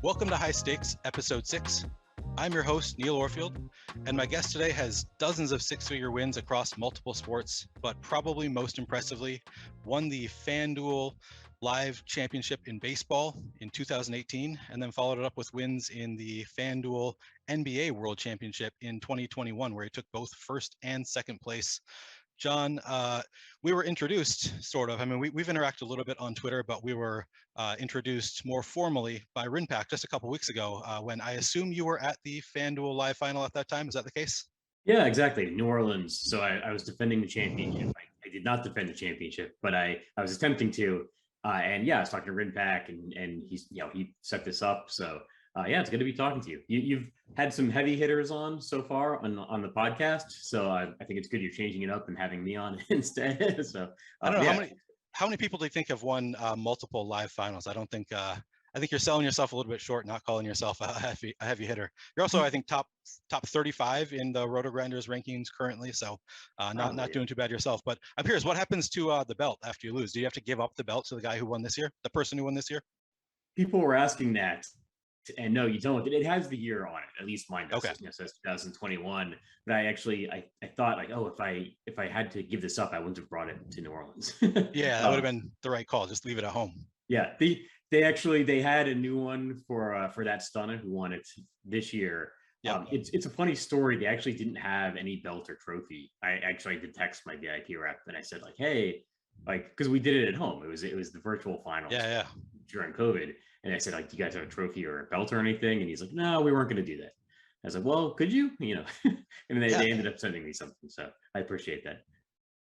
Welcome to High Stakes, Episode 6. I'm your host, Neil Orfield, and my guest today has dozens of six-figure wins across multiple sports, but probably most impressively, won the FanDuel Live Championship in baseball in 2018, and then followed it up with wins in the FanDuel NBA World Championship in 2021, where he took both first and second place. John, we were introduced, sort of. I mean, we've interacted a little bit on Twitter, but we were introduced more formally by Rinpack just a couple weeks ago when I assume you were at the FanDuel Live final at that time. Is that the case? Yeah, exactly. New Orleans. So I was defending the championship. I did not defend the championship, but I was attempting to. And yeah, I was talking to Rinpack, and he's he set this up. So yeah, it's good to be talking to you. You've had some heavy hitters on so far on the podcast, so I think it's good you're changing it up and having me on instead. So I don't know how many people do you think have won multiple live finals? I think you're selling yourself a little bit short, not calling yourself a heavy hitter. You're also, I think, top 35 in the Roto-Grinders rankings currently, so not doing too bad yourself. But I'm curious, what happens to the belt after you lose? Do you have to give up the belt to the guy who won this year, the person who won this year? People were asking that. And no, you don't. It has the year on it. At least mine does. Okay. It says 2021. But I thought like, oh, if I had to give this up, I wouldn't have brought it to New Orleans. Yeah, that would have been the right call. Just leave it at home. Yeah, they had a new one for that stunner who won it this year. Yeah, it's a funny story. They actually didn't have any belt or trophy. I did text my VIP rep and I said like, hey, like, because we did it at home. It was the virtual finals. Yeah. During COVID. And I said, like, do you guys have a trophy or a belt or anything? And he's like, no, we weren't going to do that. I was like, well, could you? And they ended up sending me something. So I appreciate that.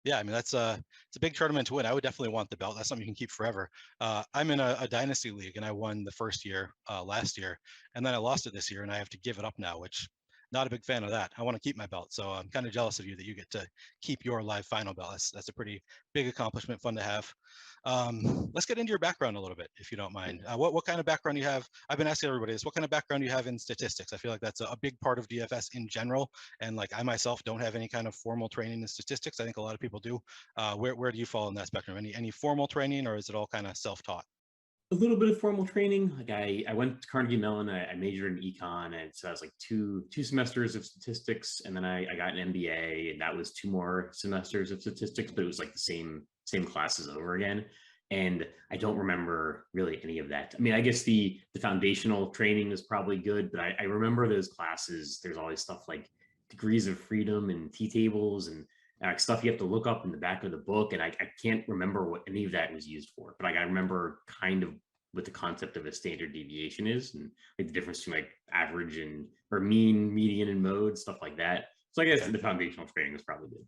Yeah, I mean, it's a big tournament to win. I would definitely want the belt. That's something you can keep forever. I'm in a dynasty league, and I won the first year last year, and then I lost it this year, and I have to give it up now, which not a big fan of that. I want to keep my belt, so I'm kind of jealous of you that you get to keep your live final belt. That's a pretty big accomplishment, fun to have. Let's get into your background a little bit, if you don't mind. What kind of background you have? I've been asking everybody this. What kind of background you have in statistics? I feel like that's a big part of DFS in general. And like I myself don't have any kind of formal training in statistics. I think a lot of people do. Where do you fall in that spectrum? Any formal training, or is it all kind of self-taught? A little bit of formal training. Like I went to Carnegie Mellon. I majored in econ, and so I was like two semesters of statistics, and then I got an MBA, and that was 2 more semesters of statistics, but it was like the same classes over again. And I don't remember really any of that. I mean, I guess the foundational training is probably good, but I remember those classes. There's always stuff like degrees of freedom and T-tables and stuff you have to look up in the back of the book. And I can't remember what any of that was used for, but I remember kind of what the concept of a standard deviation is, and like the difference between like average or mean, median, and mode, stuff like that. So I guess the foundational training is probably good.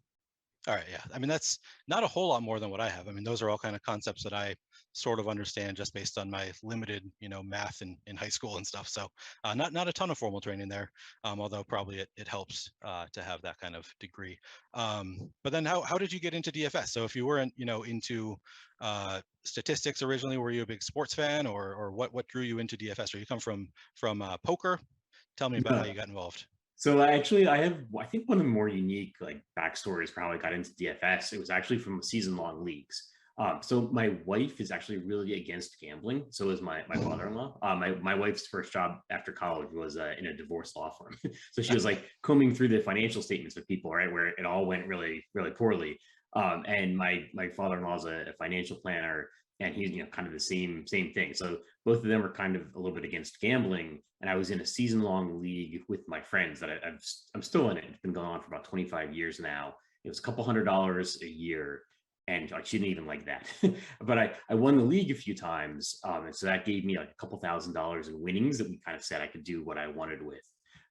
All right, yeah. I mean, that's not a whole lot more than what I have. I mean, those are all kind of concepts that I sort of understand just based on my limited, math in high school and stuff. So not a ton of formal training there, although probably it helps to have that kind of degree. But then how did you get into DFS? So if you weren't, into statistics originally, were you a big sports fan, or what drew you into DFS? Or you come from poker? Tell me about how you got involved. So actually, I think one of the more unique like backstories for how I got into DFS. It was actually from season-long leagues. So my wife is actually really against gambling. So is my father-in-law. My wife's first job after college was in a divorce law firm. So she was like combing through the financial statements of people, right, where it all went really, really poorly. And my father-in-law is a financial planner, and he's kind of the same thing. So both of them are kind of a little bit against gambling. And I was in a season-long league with my friends that I'm still in it. It's been going on for about 25 years now. It was a couple $100 a year, and I shouldn't even like that. But I won the league a few times, and so that gave me like a couple $1,000s in winnings that we kind of said I could do what I wanted with.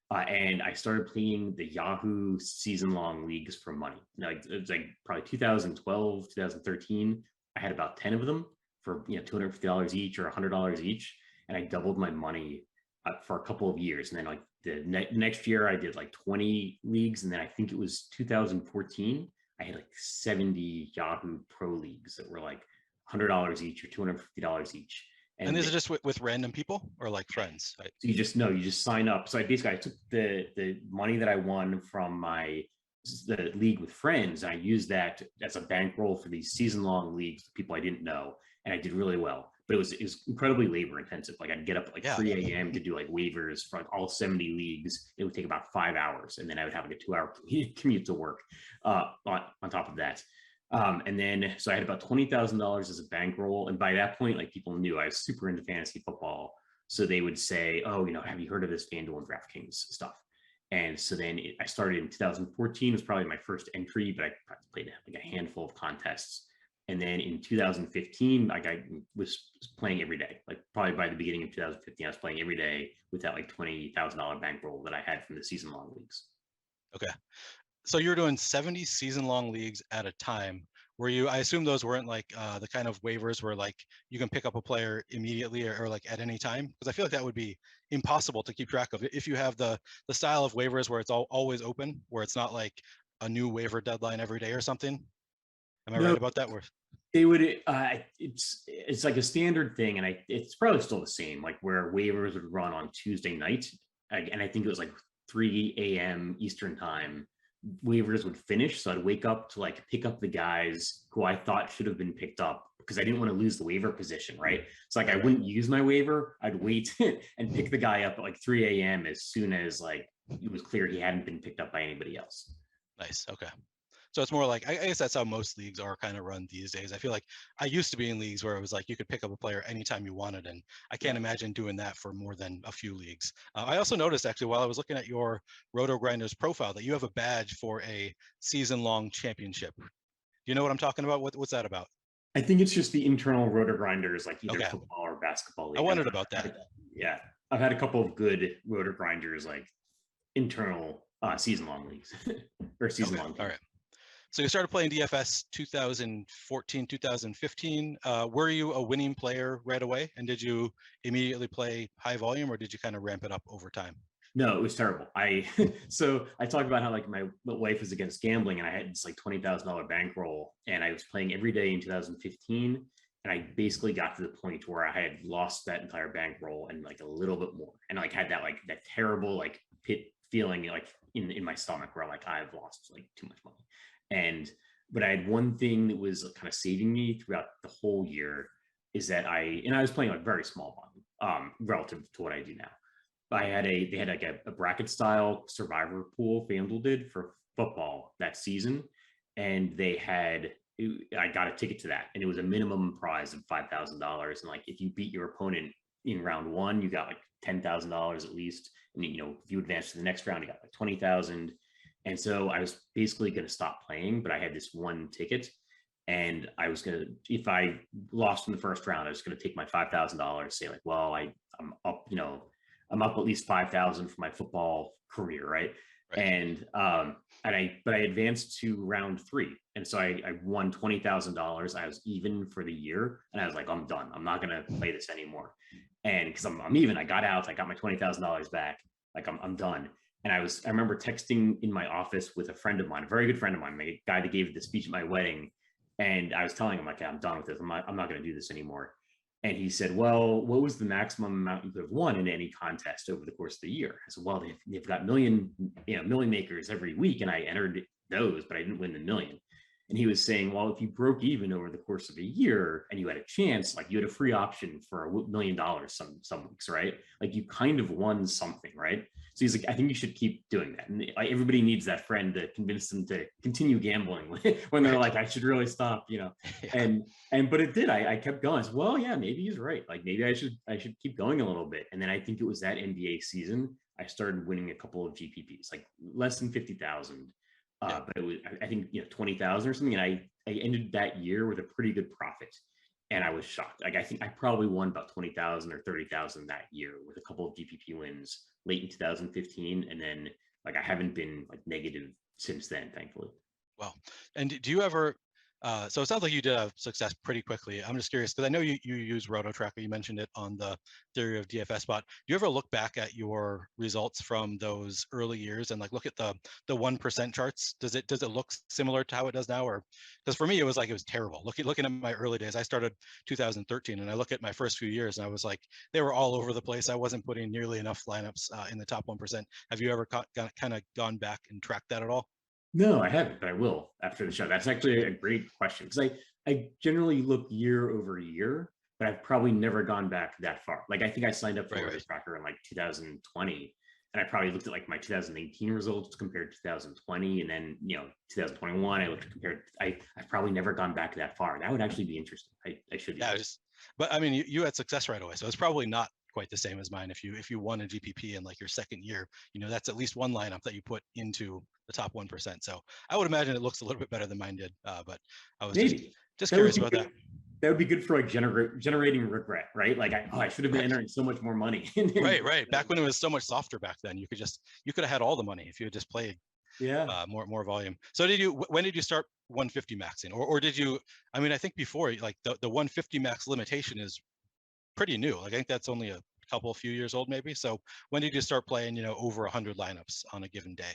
And I started playing the Yahoo season-long leagues for money. It was like probably 2012, 2013. I had about 10 of them for $250 each or $100 each, and I doubled my money for a couple of years. And then like the next year I did like 20 leagues, and then I think it was 2014 I had like 70 Yahoo Pro leagues that were like $100 each or $250 each. And these are just with random people or like friends? Right? So you just sign up. So I took the money that I won from the league with friends, and I used that as a bankroll for these season-long leagues with people I didn't know, and I did really well. but it was incredibly labor intensive. Like I'd get up at like Yeah. 3 a.m. to do like waivers for like all 70 leagues. It would take about 5 hours, and then I would have like a 2-hour commute to work on top of that. And then so I had about $20,000 as a bankroll, and by that point, like people knew I was super into fantasy football. So they would say, "Oh, have you heard of this FanDuel and Draftkings stuff?" And so then I started in 2014. It was probably my first entry, but I played like a handful of contests. And then in 2015, like I was playing every day. Like probably by the beginning of 2015, I was playing every day with that like $20,000 bankroll that I had from the season-long leagues. Okay. So you're doing 70 season-long leagues at a time. Were you? I assume those weren't like the kind of waivers where like you can pick up a player immediately or like at any time, because I feel like that would be impossible to keep track of if you have the style of waivers where it's always open, where it's not like a new waiver deadline every day or something. Am I No, right about that? they would. It's like a standard thing, and it's probably still the same. Like where waivers would run on Tuesday night, and I think it was like 3 a.m. Eastern time. Waivers would finish, so I'd wake up to like pick up the guys who I thought should have been picked up because I didn't want to lose the waiver position, right? So like I wouldn't use my waiver. I'd wait and pick the guy up at like 3 a.m. as soon as like it was clear he hadn't been picked up by anybody else. Nice. Okay. So it's more like, I guess that's how most leagues are kind of run these days. I feel like I used to be in leagues where it was like you could pick up a player anytime you wanted, and I can't imagine doing that for more than a few leagues. I also noticed actually while I was looking at your Roto Grinders profile that you have a badge for a season-long championship. Do you know what I'm talking about? What's that about? I think it's just the internal Roto Grinders, like either Okay. football or basketball league. I wondered about that. Yeah, I've had a couple of good Roto Grinders, like internal season-long leagues or season-long. Okay. All right. So you started playing DFS 2014, 2015. Were you a winning player right away? And did you immediately play high volume, or did you kind of ramp it up over time? No, it was terrible. So I talked about how like my wife was against gambling, and I had this like $20,000 bankroll, and I was playing every day in 2015. And I basically got to the point where I had lost that entire bankroll and like a little bit more, and like had that terrible like pit feeling like in my stomach where like I've lost like too much money. But I had one thing that was kind of saving me throughout the whole year is that I was playing like very small volume relative to what I do now. They had like a bracket style survivor pool FanDuel did for football that season, and I got a ticket to that, and it was a minimum prize of $5,000, and like if you beat your opponent in round one, you got like $10,000 at least, and if you advance to the next round, you got like 20,000. And so I was basically going to stop playing, but I had this one ticket, and I was going to, if I lost in the first round, I was going to take my $5,000, say like, well, I'm up, I'm up at least 5,000 for my football career, right? And I advanced to round 3, and so I won $20,000. I was even for the year, and I was like, I'm done. I'm not going to play this anymore, and because I'm even, I got out, I got my $20,000 back, like I'm done. And I remember texting in my office with a friend of mine, a very good friend of mine, the guy that gave the speech at my wedding. And I was telling him, like, I'm done with this. I'm not going to do this anymore. And he said, well, what was the maximum amount you could have won in any contest over the course of the year? I said, well, they've got million makers every week. And I entered those, but I didn't win the million. And he was saying, well, if you broke even over the course of a year and you had a chance, like you had a free option for $1 million some weeks, right? Like you kind of won something, right? So he's like, I think you should keep doing that. And everybody needs that friend to convince them to continue gambling when they're like, I should really stop, Yeah. But it did. I kept going. I said, well, yeah, maybe he's right. Like maybe I should keep going a little bit. And then I think it was that NBA season, I started winning a couple of GPPs, like less than 50,000. But it was, I think, 20,000 or something. And I ended that year with a pretty good profit. And I was shocked. Like, I think I probably won about 20,000 or 30,000 that year with a couple of GPP wins late in 2015. And then like, I haven't been like negative since then, thankfully. Well, and do you ever, so it sounds like you did have success pretty quickly. I'm just curious, because I know you use Roto Tracker. You mentioned it on the Theory of DFS spot. Do you ever look back at your results from those early years and like look at the 1% charts? Does it look similar to how it does now? Or because for me, it was terrible. Looking at my early days, I started 2013, and I look at my first few years, and I was like, they were all over the place. I wasn't putting nearly enough lineups in the top 1%. Have you ever kind of gone back and tracked that at all? No, I haven't, but I will after the show. That's actually a great question, because I generally look year over year, but I've probably never gone back that far. Like I think I signed up for Right. Order Tracker in like 2020, and I probably looked at like my 2018 results compared to 2020, and then 2021. I looked compared. I've probably never gone back that far. That would actually be interesting. I should. Yeah, but I mean, you had success right away, so it's probably not quite the same as mine. If you won a GPP in like your second year, that's at least one lineup that you put into the top 1%. So I would imagine it looks a little bit better than mine did. But I was Maybe just that would curious be about good. that. That would be good for like generating regret, right? Like I should have been Right. entering so much more money. Right. Back when it was so much softer back then, you could have had all the money if you had just played Yeah. more volume. So when did you start 150 maxing, or did you? I mean, I think before, like the 150 max limitation is pretty new. Like I think that's only a few years old, maybe. So when did you start playing, over 100 lineups on a given day?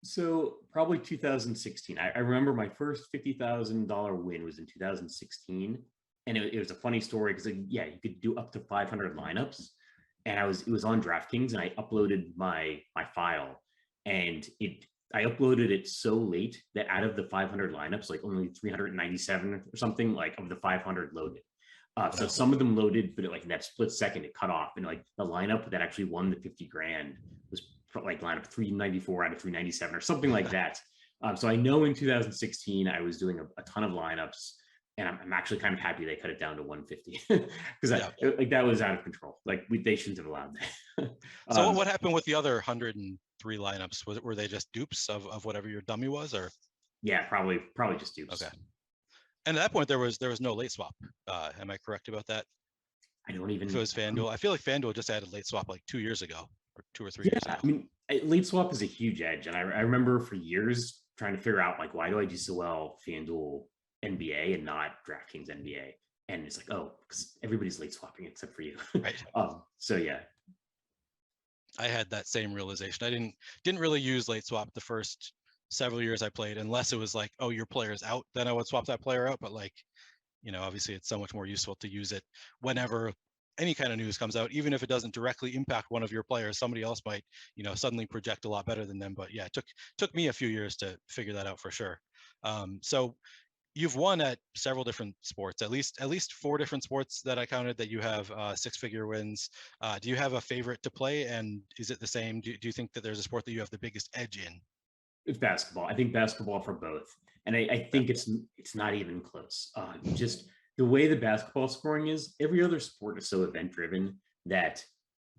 So probably 2016. I remember my first $50,000 win was in 2016, and it was a funny story because yeah, you could do up to 500 lineups, and it was on Draftkings, and I uploaded my file, and I uploaded it so late that out of the 500 lineups, like only 397 or something like of the 500 loaded. So some of them loaded, but like in that split second, it cut off, and like the lineup that actually won the 50 grand was like lineup 394 out of 397 or something like that. So I know in 2016 I was doing a ton of lineups, and I'm actually kind of happy they cut it down to 150 because like that was out of control. Like they shouldn't have allowed that. So what happened with the other 103 lineups? Were they just dupes of whatever your dummy was, or? Yeah, probably just dupes. Okay. And at that point, there was no late swap. Am I correct about that? I don't even. If it was FanDuel, I feel like FanDuel just added late swap like 2 years ago, or 2 or 3 years ago. I mean, late swap is a huge edge, and I remember for years trying to figure out like why do I do so well FanDuel NBA and not DraftKings NBA, and it's like, oh, because everybody's late swapping except for you. Right. So yeah, I had that same realization. I didn't really use late swap the first several years I played, unless it was like, oh, your player's out, then I would swap that player out. But like, obviously it's so much more useful to use it whenever any kind of news comes out, even if it doesn't directly impact one of your players. Somebody else might, suddenly project a lot better than them. But yeah, it took me a few years to figure that out for sure. So you've won at several different sports, at least 4 different sports that I counted that you have 6-figure wins. Do you have a favorite to play, and is it the same? Do you think that there's a sport that you have the biggest edge in? it's basketball. I think basketball for both, and I think it's not even close. Just the way the basketball scoring is, every other sport is so event driven that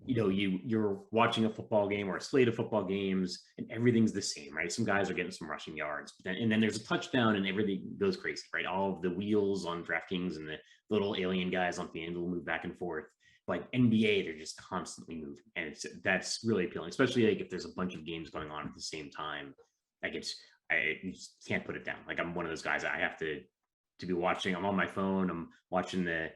you're watching a football game or a slate of football games and everything's the same, right? Some guys are getting some rushing yards, and then there's a touchdown and everything goes crazy, right? All of the wheels on DraftKings and the little alien guys on FanDuel move back and forth. Like NBA, they're just constantly moving, and that's really appealing, especially like if there's a bunch of games going on at the same time. Like I just can't put it down. Like I'm one of those guys. I have to be watching. I'm on my phone. I'm watching the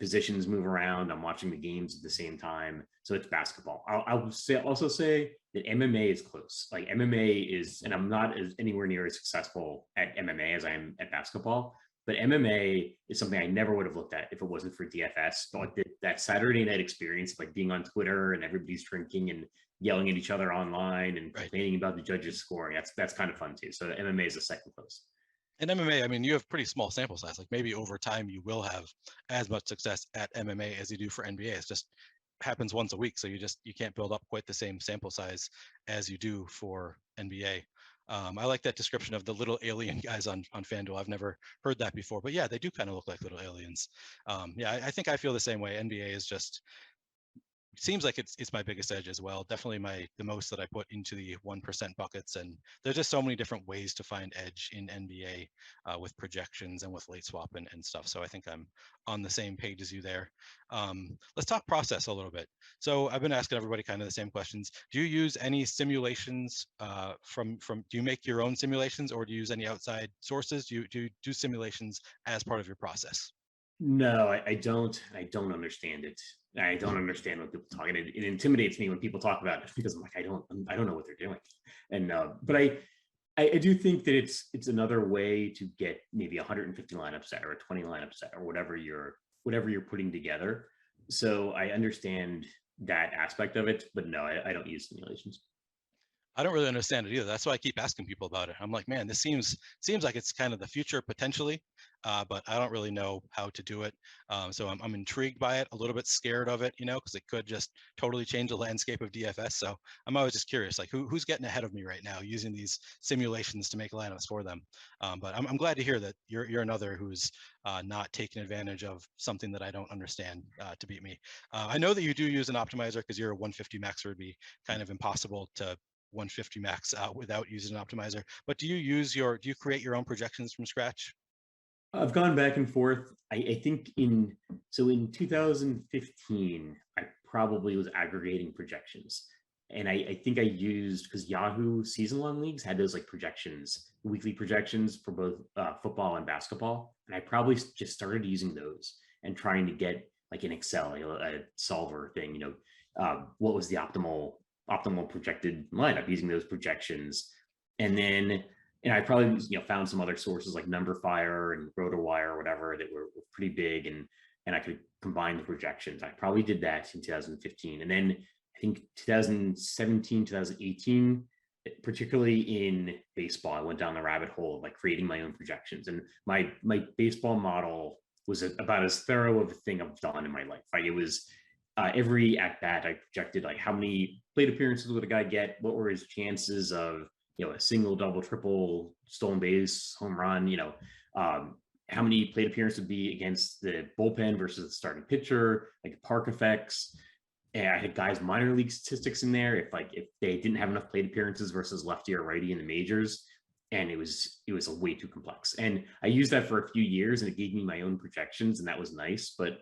positions move around. I'm watching the games at the same time. So it's basketball. I will also say that MMA is close. Like MMA is, and I'm not anywhere near as successful at MMA as I am at basketball. But MMA is something I never would have looked at if it wasn't for DFS. But like that Saturday night experience of like being on Twitter and everybody's drinking and yelling at each other online and complaining about the judges scoring, that's kind of fun too. So MMA is a second close. In MMA, I mean, you have pretty small sample size. Like maybe over time you will have as much success at MMA as you do for NBA. It's just happens once a week, so you can't build up quite the same sample size as you do for NBA. I like that description of the little alien guys on FanDuel. I've never heard that before, but yeah, they do kind of look like little aliens. Yeah, I think I feel the same way. NBA is just, seems like it's my biggest edge as well. Definitely the most that I put into the 1% buckets, and there's just so many different ways to find edge in NBA with projections and with late swap and stuff. So I think I'm on the same page as you there. Let's talk process a little bit. So I've been asking everybody kind of the same questions. Do you use any simulations from do you make your own simulations, or do you use any outside sources? Do you do simulations as part of your process? No, I don't. I don't understand it. I don't understand when people talk. It intimidates me when people talk about it because I'm like, I don't know what they're doing. And but I do think that it's another way to get maybe 150 lineup set or a 20 lineup set or whatever you're putting together. So I understand that aspect of it, but no, I don't use simulations. I don't really understand it either. That's why I keep asking people about it. I'm like, man, this seems like it's kind of the future potentially, but I don't really know how to do it. So I'm intrigued by it, a little bit scared of it, because it could just totally change the landscape of DFS. So I'm always just curious, like who's getting ahead of me right now using these simulations to make lineups for them. But I'm glad to hear that you're another who's not taking advantage of something that I don't understand to beat me. I know that you do use an optimizer because your 150 max would be kind of impossible to 150 max out without using an optimizer. But do you create your own projections from scratch? I've gone back and forth. I think in 2015, I probably was aggregating projections. And I think I used, because Yahoo season long leagues had those like projections, weekly projections for both football and basketball. And I probably just started using those and trying to get like in Excel, a solver thing, what was the optimal projected lineup using those projections. And then I probably found some other sources like Numberfire and RotoWire or whatever that were pretty big, and I could combine the projections. I probably did that in 2015, and then I think 2017, 2018, particularly in baseball, I went down the rabbit hole of like creating my own projections, and my baseball model was about as thorough of a thing I've done in my life. Right, it was every at bat I projected like how many plate appearances would a guy get, what were his chances of a single, double, triple, stolen base, home run, how many plate appearances would be against the bullpen versus the starting pitcher, like park effects. And I had guys' minor league statistics in there if they didn't have enough plate appearances versus lefty or righty in the majors. And it was a way too complex. And I used that for a few years and it gave me my own projections, and that was nice. But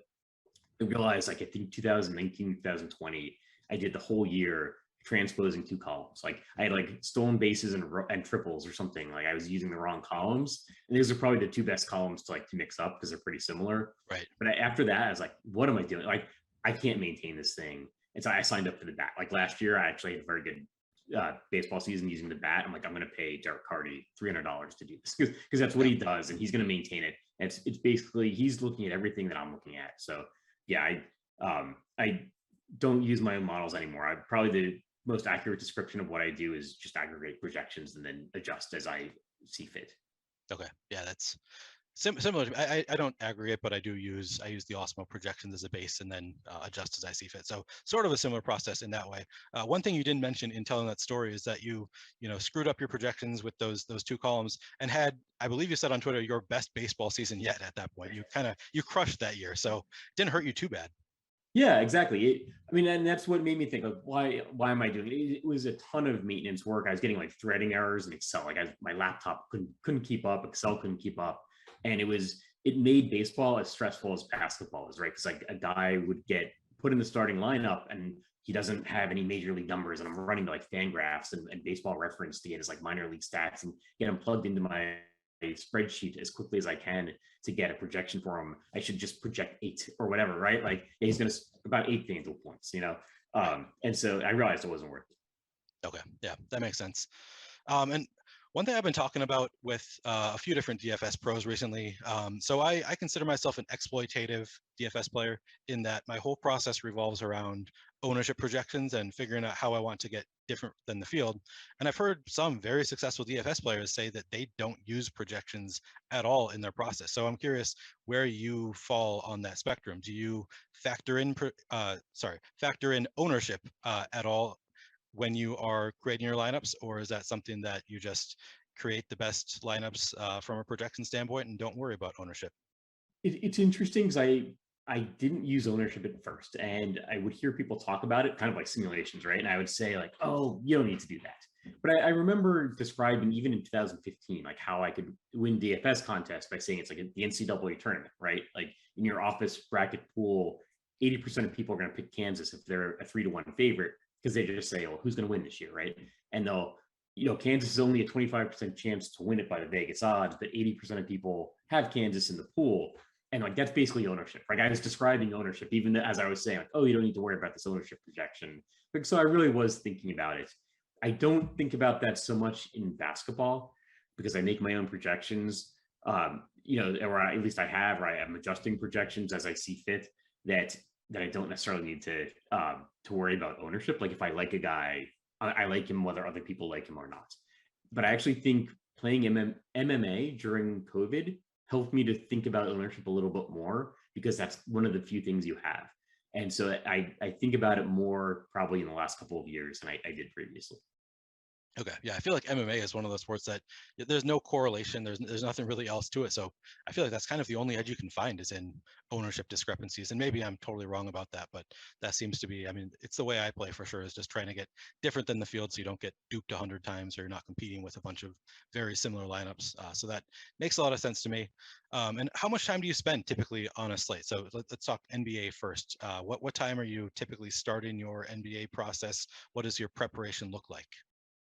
I realized I think 2019, 2020, I did the whole year transposing two columns. Like I had like stolen bases and triples or something. Like I was using the wrong columns, and these are probably the two best columns to mix up because they're pretty similar. Right. But after that, I was like, what am I doing? Like I can't maintain this thing. And so I signed up for the bat. Like last year, I actually had a very good baseball season using the bat. I'm like, I'm going to pay Derek Carty $300 to do this because that's what he does, and he's going to maintain it. And it's basically he's looking at everything that I'm looking at. So yeah, I don't use my own models anymore. I probably the most accurate description of what I do is just aggregate projections and then adjust as I see fit. Okay, yeah, that's similar. I don't aggregate, but I use the Awesemo projections as a base and then adjust as I see fit. So sort of a similar process in that way. One thing you didn't mention in telling that story is that you screwed up your projections with those two columns and had, I believe you said on Twitter, your best baseball season yet at that point. You crushed that year, so it didn't hurt you too bad. Yeah, exactly. And that's what made me think of why am I doing it? It was a ton of maintenance work. I was getting like threading errors in Excel. My laptop couldn't keep up. Excel couldn't keep up, and it made baseball as stressful as basketball is, right? Because like a guy would get put in the starting lineup and he doesn't have any major league numbers, and I'm running to like Fangraphs and Baseball Reference to get his like minor league stats and get them plugged into my spreadsheet as quickly as I can to get a projection for him. I should just project 8 or whatever, right? Like he's going to about 8 FanDuel points, and so I realized it wasn't worth it. Okay, yeah, that makes sense. And one thing I've been talking about with a few different DFS pros recently, so I consider myself an exploitative DFS player in that my whole process revolves around ownership projections and figuring out how I want to get different than the field. And I've heard some very successful DFS players say that they don't use projections at all in their process. So I'm curious where you fall on that spectrum. Do you factor in ownership at all when you are creating your lineups, or is that something that you just create the best lineups from a projection standpoint and don't worry about ownership? It's interesting because I didn't use ownership at first, and I would hear people talk about it kind of like simulations, right? And I would say like, oh, you don't need to do that. But I remember describing even in 2015, like how I could win DFS contests by saying it's like the NCAA tournament, right? Like in your office bracket pool, 80% of people are going to pick Kansas if they're a 3-1 favorite, because they just say, well, who's going to win this year, right? And they'll, Kansas is only a 25% chance to win it by the Vegas odds, but 80% of people have Kansas in the pool. And like, that's basically ownership. Like I was describing ownership, even as I was saying like, oh, you don't need to worry about this ownership projection. Like, so I really was thinking about it. I don't think about that so much in basketball because I make my own projections, or at least I have, or I am adjusting projections as I see fit that I don't necessarily need to worry about ownership. Like if I like a guy, I like him whether other people like him or not. But I actually think playing MMA during COVID helped me to think about ownership a little bit more, because that's one of the few things you have. And so I think about it more probably in the last couple of years than I did previously. Okay, yeah, I feel like MMA is one of those sports that there's no correlation. There's nothing really else to it. So I feel like that's kind of the only edge you can find is in ownership discrepancies. And maybe I'm totally wrong about that, but that seems to be. I mean, it's the way I play for sure. Is just trying to get different than the field, so you don't get duped 100 times, or you're not competing with a bunch of very similar lineups. So that makes a lot of sense to me. And how much time do you spend typically on a slate? So let's talk NBA first. What time are you typically starting your NBA process? What does your preparation look like?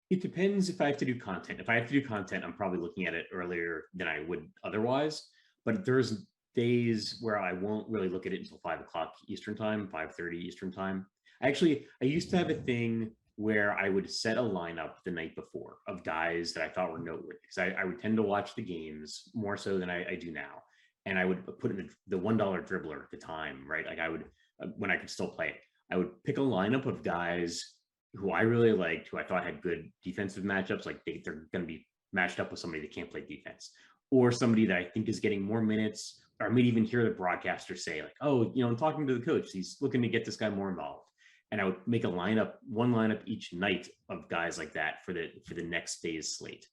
It depends if I have to do content. If I have to do content, I'm probably looking at it earlier than I would otherwise. But there's days where I won't really look at it until 5 o'clock Eastern time, 5:30 Eastern time. I used to have a thing where I would set a lineup the night before of guys that I thought were noteworthy, because I would tend to watch the games more so than I do now. And I would put in the $1 dribbler at the time, right? Like I would, when I could still play it, I would pick a lineup of guys who I really liked, who I thought had good defensive matchups, like they're going to be matched up with somebody that can't play defense, or somebody that I think is getting more minutes, or I may even hear the broadcaster say like, oh, I'm talking to the coach, he's looking to get this guy more involved. And I would make one lineup each night of guys like that for the next day's slate.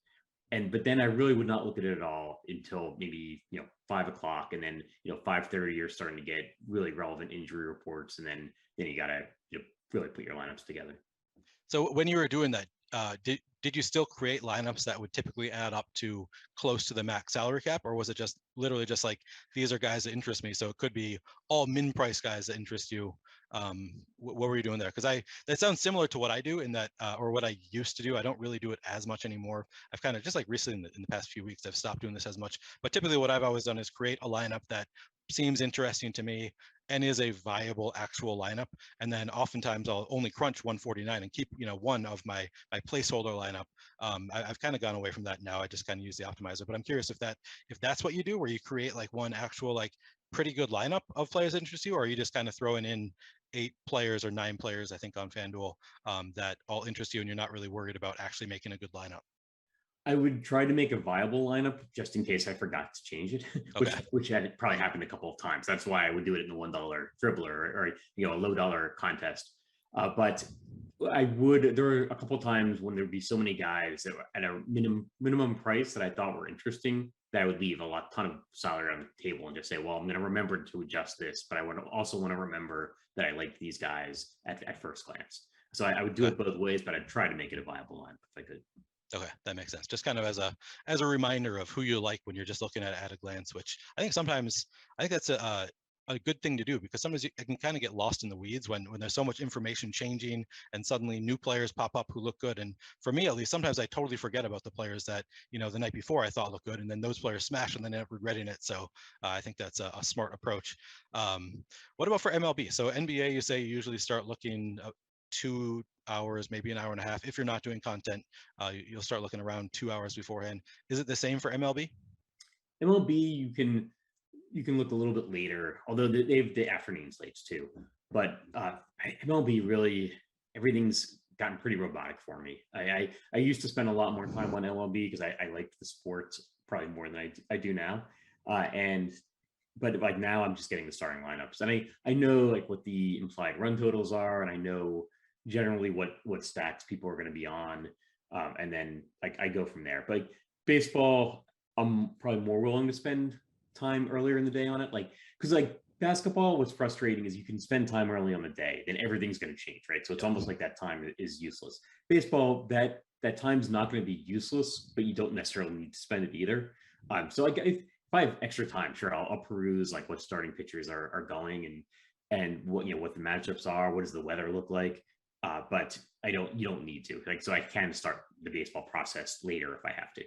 But then I really would not look at it at all until maybe 5 o'clock, and then 5:30 you're starting to get really relevant injury reports, and then you gotta really put your lineups together. So when you were doing that, did you still create lineups that would typically add up to close to the max salary cap, or was it just literally just like, these are guys that interest me? So it could be all min price guys that interest you. What were you doing there? Because that sounds similar to what I do in that, or what I used to do. I don't really do it as much anymore. I've kind of just like recently in the past few weeks, I've stopped doing this as much. But typically what I've always done is create a lineup that seems interesting to me and is a viable actual lineup. And then oftentimes I'll only crunch 149 and keep, one of my placeholder lineup. I've kind of gone away from that now. I just kind of use the optimizer, but I'm curious if that's what you do, where you create like one actual, like pretty good lineup of players that interest you, or are you just kind of throwing in 8 players or 9 players, I think on FanDuel, that all interest you and you're not really worried about actually making a good lineup? I would try to make a viable lineup just in case I forgot to change it, Okay. which had probably happened a couple of times. That's why I would do it in the $1 dribbler, or a low dollar contest. But there were a couple of times when there would be so many guys that were at a minimum price that I thought were interesting, that I would leave a ton of salary on the table and just say, well, I'm going to remember to adjust this, but I would also want to remember that I liked these guys at first glance. So I would do it both ways, but I'd try to make it a viable lineup if I could. Okay, that makes sense. Just kind of as a reminder of who you like when you're just looking at a glance, which I think that's a good thing to do, because sometimes you can kind of get lost in the weeds when there's so much information changing and suddenly new players pop up who look good. And for me, at least, sometimes I totally forget about the players that, the night before I thought looked good, and then those players smash and then end up regretting it. So I think that's a smart approach. What about for MLB? So NBA, you say you usually start looking 2 hours, maybe an hour and a half. If you're not doing content, you'll start looking around 2 hours beforehand. Is it the same for MLB? MLB, you can look a little bit later, although they have the afternoon slates too. But MLB, really, everything's gotten pretty robotic for me. I used to spend a lot more time on MLB because I liked the sport probably more than I do now. But like now I'm just getting the starting lineups, and I know like what the implied run totals are, and I know generally what stacks people are going to be on, and then like I go from there. But like, baseball, I'm probably more willing to spend time earlier in the day on it, like because like basketball, what's frustrating is you can spend time early on the day, then everything's going to change, right? So it's almost like that time is useless. Baseball, that time's not going to be useless, but you don't necessarily need to spend it either. So like if I have extra time, sure, I'll peruse like what starting pitchers are going, and what what the matchups are, what does the weather look like. But you don't need to, like, so I can start the baseball process later if I have to.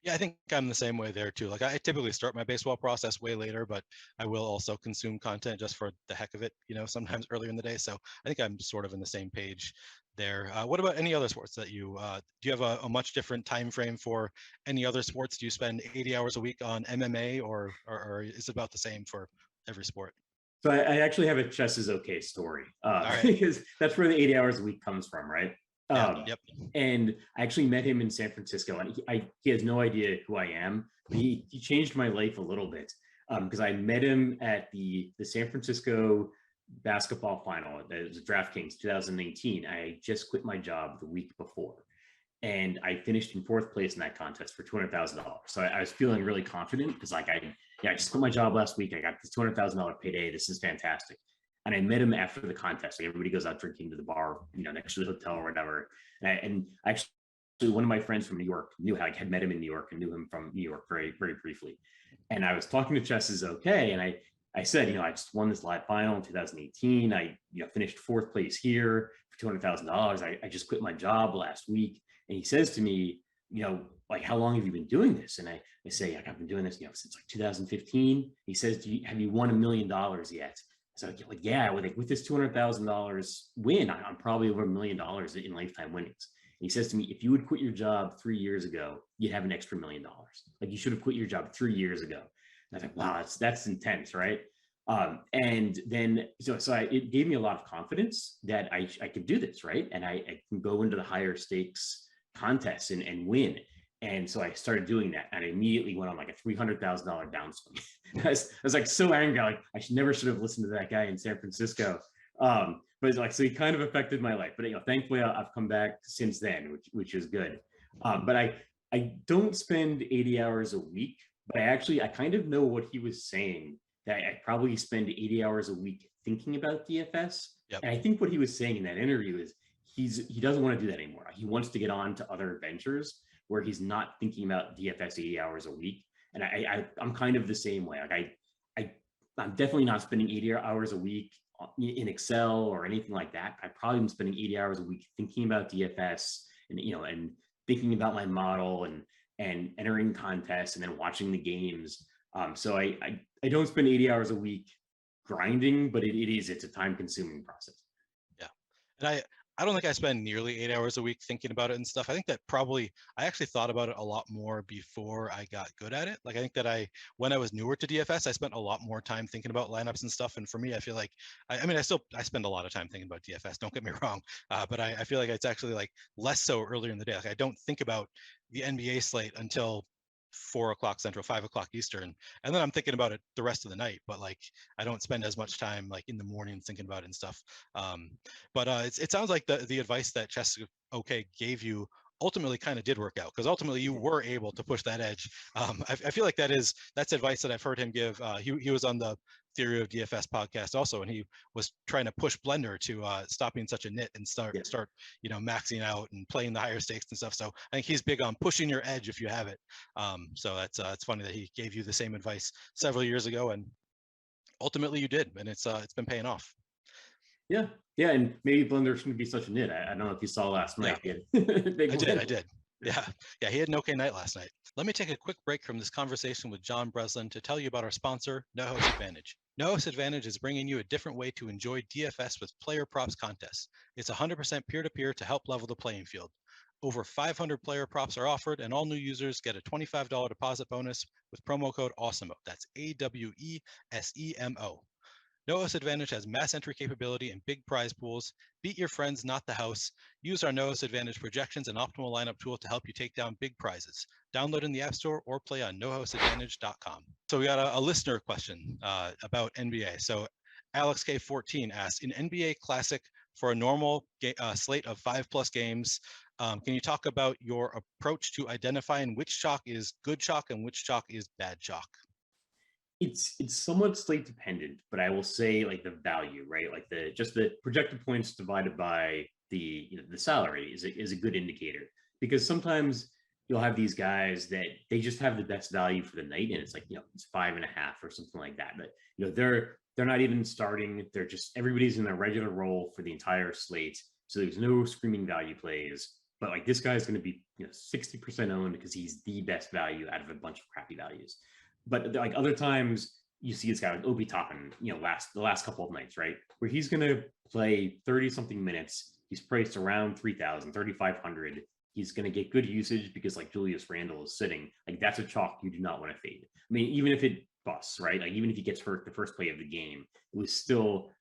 Yeah, I think I'm the same way there too. Like I typically start my baseball process way later, but I will also consume content just for the heck of it, sometimes earlier in the day. So I think I'm sort of in the same page there. What about any other sports that do you have a much different time frame for any other sports? Do you spend 80 hours a week on MMA, or is it about the same for every sport? So I actually have a chess is okay story, All right. because that's where the 80 hours a week comes from, right? Yeah. Um, Yep. and I actually met him in San Francisco, and he has no idea who I am, but he changed my life a little bit because I met him at the San Francisco basketball final. It was Draftkings 2019. I just quit my job the week before, and I finished in fourth place in that contest for $200,000. So I was feeling really confident because I just quit my job last week. I got this $200,000 payday. This is fantastic. And I met him after the contest. Like everybody goes out drinking to the bar, next to the hotel or whatever. And actually, one of my friends from New York had met him in New York and knew him from New York very, very briefly. And I was talking to Chess is okay. And I said, I just won this live final in 2018. I, finished fourth place here for $200,000. I just quit my job last week. And he says to me, like, how long have you been doing this? And I say, I've been doing this, since like 2015. He says, have you won $1 million yet? So like, yeah, with this $200,000 win, I'm probably over $1 million in lifetime winnings. And he says to me, if you would quit your job 3 years ago, you'd have an extra $1 million. Like you should have quit your job 3 years ago. And I was like, wow, that's intense, right? And then it gave me a lot of confidence that I could do this, right? And I can go into the higher stakes contests and win. And so I started doing that, and I immediately went on like a $300,000 downswing. I was like so angry, like I never should have listened to that guy in San Francisco. But so he kind of affected my life. But thankfully I've come back since then, which is good. But I don't spend 80 hours a week, but I kind of know what he was saying, that I probably spend 80 hours a week thinking about DFS. Yep. And I think what he was saying in that interview is he doesn't want to do that anymore. He wants to get on to other ventures where he's not thinking about DFS 80 hours a week. And I'm kind of the same way. Like I'm definitely not spending 80 hours a week in Excel or anything like that. I probably am spending 80 hours a week thinking about DFS and thinking about my model and entering contests and then watching the games. So I don't spend 80 hours a week grinding, but it's a time consuming process. Yeah. And I don't think I spend nearly 8 hours a week thinking about it and stuff. I think that I actually thought about it a lot more before I got good at it. Like I think that when I was newer to DFS, I spent a lot more time thinking about lineups and stuff. And for me, I feel like, I spend a lot of time thinking about DFS, don't get me wrong. But I feel like it's actually like less so earlier in the day. Like I don't think about the NBA slate until 4 o'clock Central, 5 o'clock Eastern. And then I'm thinking about it the rest of the night, but like, I don't spend as much time like in the morning thinking about it and stuff. But it sounds like the advice that Chess OK gave you ultimately kind of did work out, because ultimately you were able to push that edge. I feel like that's advice that I've heard him give. He was on the Theory of DFS podcast also, and he was trying to push Blender to stop being such a nit and start maxing out and playing the higher stakes and stuff. So I think he's big on pushing your edge if you have it. So it's funny that he gave you the same advice several years ago, and ultimately you did, and it's been paying off. Yeah, and maybe Blender shouldn't be such a nit. I don't know if you saw last night. Yeah. I did. Yeah, he had an okay night last night. Let me take a quick break from this conversation with John Breslin to tell you about our sponsor, No Host Advantage. No Host Advantage is bringing you a different way to enjoy DFS with player props contests. It's 100% peer-to-peer to help level the playing field. Over 500 player props are offered, and all new users get a $25 deposit bonus with promo code Awesemo. That's AWESEMO. No Host Advantage has mass entry capability and big prize pools. Beat your friends, not the house. Use our No Host Advantage projections and optimal lineup tool to help you take down big prizes. Download in the App Store or play on nohostadvantage.com. So we got a listener question about NBA. So Alex K14 asks, in NBA Classic, for a normal slate of 5+ games, can you talk about your approach to identifying which chalk is good chalk and which chalk is bad chalk? It's somewhat slate dependent, but I will say like the value, right? Like the projected points divided by the salary is a good indicator, because sometimes you'll have these guys that they just have the best value for the night, and it's like it's 5.5 or something like that. But they're not even starting. They're just everybody's in their regular role for the entire slate, so there's no screaming value plays. But like this guy's going to be 60% owned because he's the best value out of a bunch of crappy values. But like other times you see this guy like Obi Toppin, the last couple of nights, right, where he's going to play 30 something minutes. He's priced around 3,000, 3,500. He's going to get good usage because like Julius Randle is sitting. Like that's a chalk you do not want to fade. I mean, even if it busts, right? Like even if he gets hurt the first play of the game, it was still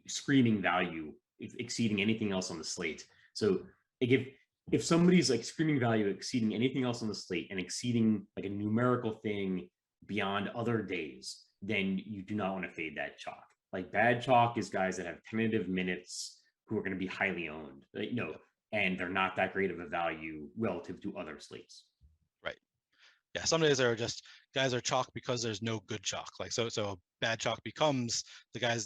screaming value, exceeding anything else on the slate. So like if somebody's like screaming value exceeding anything else on the slate and exceeding like a numerical thing beyond other days, then you do not want to fade that chalk. Like bad chalk is guys that have tentative minutes who are going to be highly owned, and they're not that great of a value relative to other slates. Right. Yeah. Some days there are just guys are chalk because there's no good chalk. Like so bad chalk becomes the guy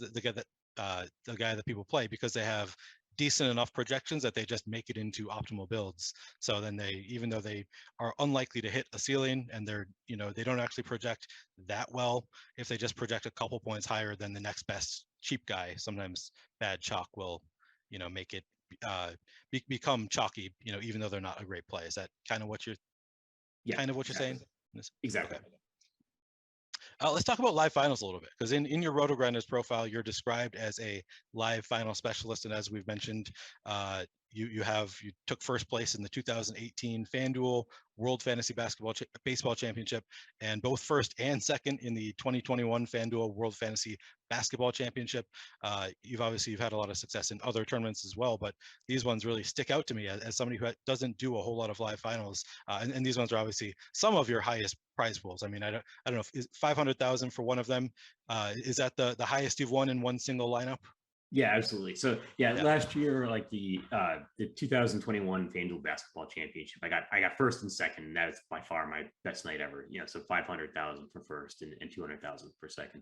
that people play because they have decent enough projections that they just make it into optimal builds. So then even though they are unlikely to hit a ceiling and they don't actually project that well, if they just project a couple points higher than the next best cheap guy, sometimes bad chalk will, make it become chalky, even though they're not a great play. Is that kind of what you're saying? Exactly. Okay. Let's talk about live finals a little bit, because in your RotoGrinders profile, you're described as a live final specialist, and as we've mentioned, you took first place in the 2018 FanDuel World Fantasy Baseball Championship, and both first and second in the 2021 FanDuel World Fantasy Basketball Championship. You've had a lot of success in other tournaments as well, but these ones really stick out to me as somebody who doesn't do a whole lot of live finals, and these ones are obviously some of your highest prize pools. I mean, I don't know if is 500,000 for one of them. Is that the highest you've won in one single lineup? Yeah, absolutely. So yeah, last year, like the 2021 FanDuel Basketball Championship, I got first and second. And that is by far my best night ever. So 500,000 for first and 200,000 for second.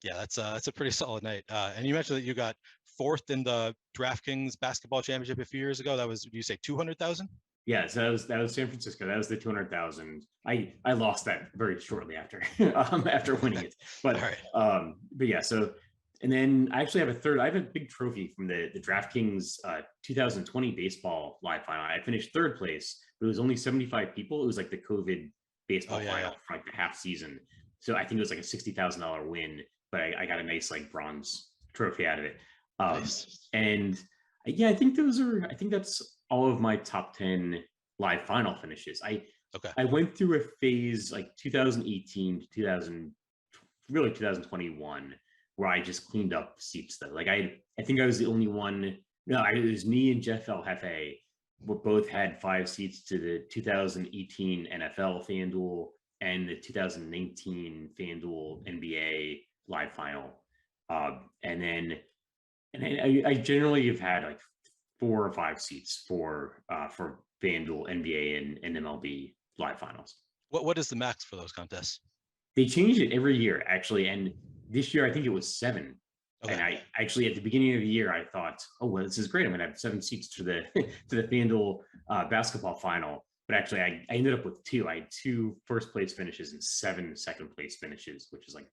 Yeah, that's a pretty solid night. And you mentioned that you got fourth in the Draftkings Basketball Championship a few years ago. That was, did you say 200,000? Yeah, so that was San Francisco. That was the 200,000. I lost that very shortly after after winning it. But but yeah, so. And then I actually have I have a big trophy from the Draftkings 2020 baseball live final. I finished third place, but it was only 75 people. It was like the COVID baseball final for like the half season. So I think it was like a $60,000 win, but I got a nice like bronze trophy out of it. Nice. And yeah, I think that's all of my top 10 live final finishes. I went through a phase like 2018 to 2021. Where I just cleaned up seats though. Like I think I was the only one. No, it was me and Jeff El Jefe. We both had 5 seats to the 2018 NFL FanDuel and the 2019 FanDuel NBA live final. And I generally have had like 4 or 5 seats for FanDuel, NBA, and MLB live finals. What is the max for those contests? They change it every year, actually, and this year I think it was 7. Okay. And I actually at the beginning of the year I thought, oh well, this is great. I'm gonna have 7 seats to the FanDuel basketball final. But actually I ended up with 2. I had 2 first place finishes and 7 second place finishes, which is like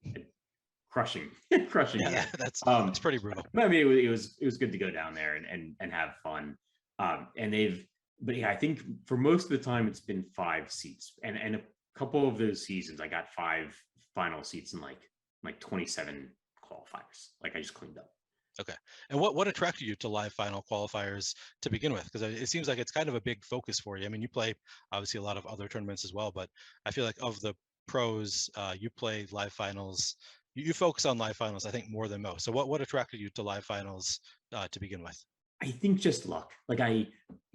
crushing. Yeah, that's pretty brutal. But I mean it was good to go down there and have fun. But yeah, I think for most of the time it's been 5 seats. And a couple of those seasons I got 5 final seats in like 27 qualifiers. Like I just cleaned up. Okay. And what attracted you to live final qualifiers to begin with? Because it seems like it's kind of a big focus for you. I mean, you play obviously a lot of other tournaments as well, but I feel like of the pros, you play live finals. You focus on live finals, I think, more than most. So what attracted you to live finals to begin with? I think just luck. Like I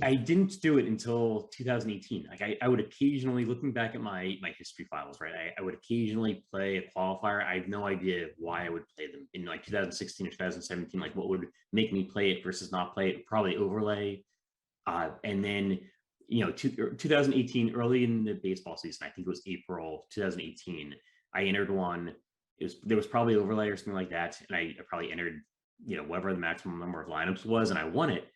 didn't do it until 2018. Like I would occasionally, looking back at my history files, right? I would occasionally play a qualifier. I have no idea why I would play them in like 2016 or 2017. Like what would make me play it versus not play it? Probably overlay. And then 2018, early in the baseball season, I think it was April 2018. I entered one. There was probably overlay or something like that, and I probably entered whatever the maximum number of lineups was, and I won it.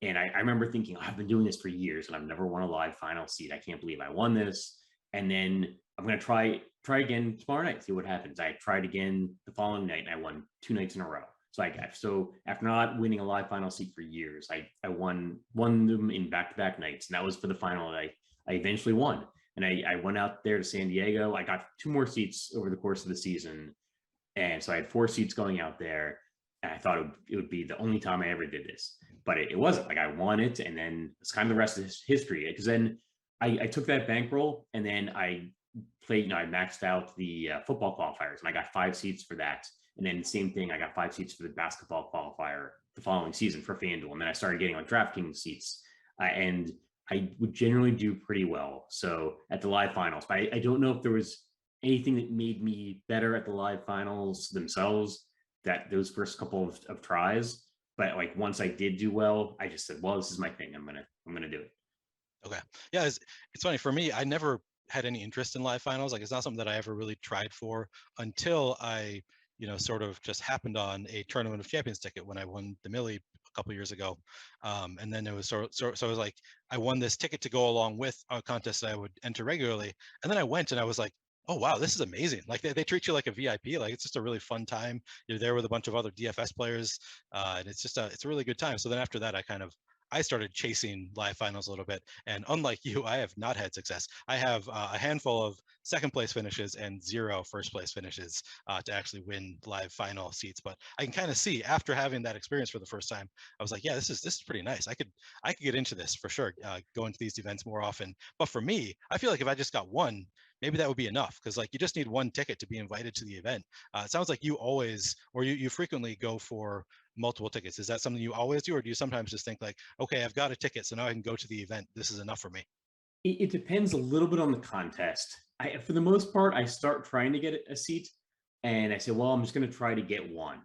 And I remember thinking, I've been doing this for years and I've never won a live final seat. I can't believe I won this. And then I'm going to try again tomorrow night, see what happens. I tried again the following night and I won 2 nights in a row. So after not winning a live final seat for years, I won them in back-to-back nights. And that was for the final that I eventually won. And I went out there to San Diego. I got 2 more seats over the course of the season. And so I had 4 seats going out there. And I thought it would be the only time I ever did this, but it wasn't. Like I won it, and then it's kind of the rest of history. Because then I took that bankroll, and then I played. I maxed out the football qualifiers, and I got 5 seats for that. And then same thing, I got 5 seats for the basketball qualifier the following season for FanDuel. And then I started getting like Draftkings seats. and I would generally do pretty well. So at the live finals, but I don't know if there was anything that made me better at the live finals themselves, that those first couple of tries. But like once I did do well, I just said, well, this is my thing. I'm gonna do it. Okay. Yeah, it's funny for me. I never had any interest in live finals. Like it's not something that I ever really tried for until I, sort of just happened on a Tournament of Champions ticket when I won the Millie a couple years ago. And then it was so it was like I won this ticket to go along with a contest that I would enter regularly. And then I went and I was like, oh wow, this is amazing. Like they treat you like a VIP. Like it's just a really fun time. You're there with a bunch of other DFS players. And it's a really good time. So then after that, I started chasing live finals a little bit. And unlike you, I have not had success. I have a handful of second place finishes and 0 first place finishes to actually win live final seats. But I can kind of see after having that experience for the first time, I was like, yeah, this is pretty nice. I could get into this for sure, going to these events more often. But for me, I feel like if I just got one, maybe that would be enough, because like you just need one ticket to be invited to the event. It sounds like you always, or you frequently go for multiple tickets. Is that something you always do, or do you sometimes just think like, okay, I've got a ticket, so now I can go to the event. This is enough for me. It depends a little bit on the contest. For the most part, I start trying to get a seat, and I say, well, I'm just going to try to get one.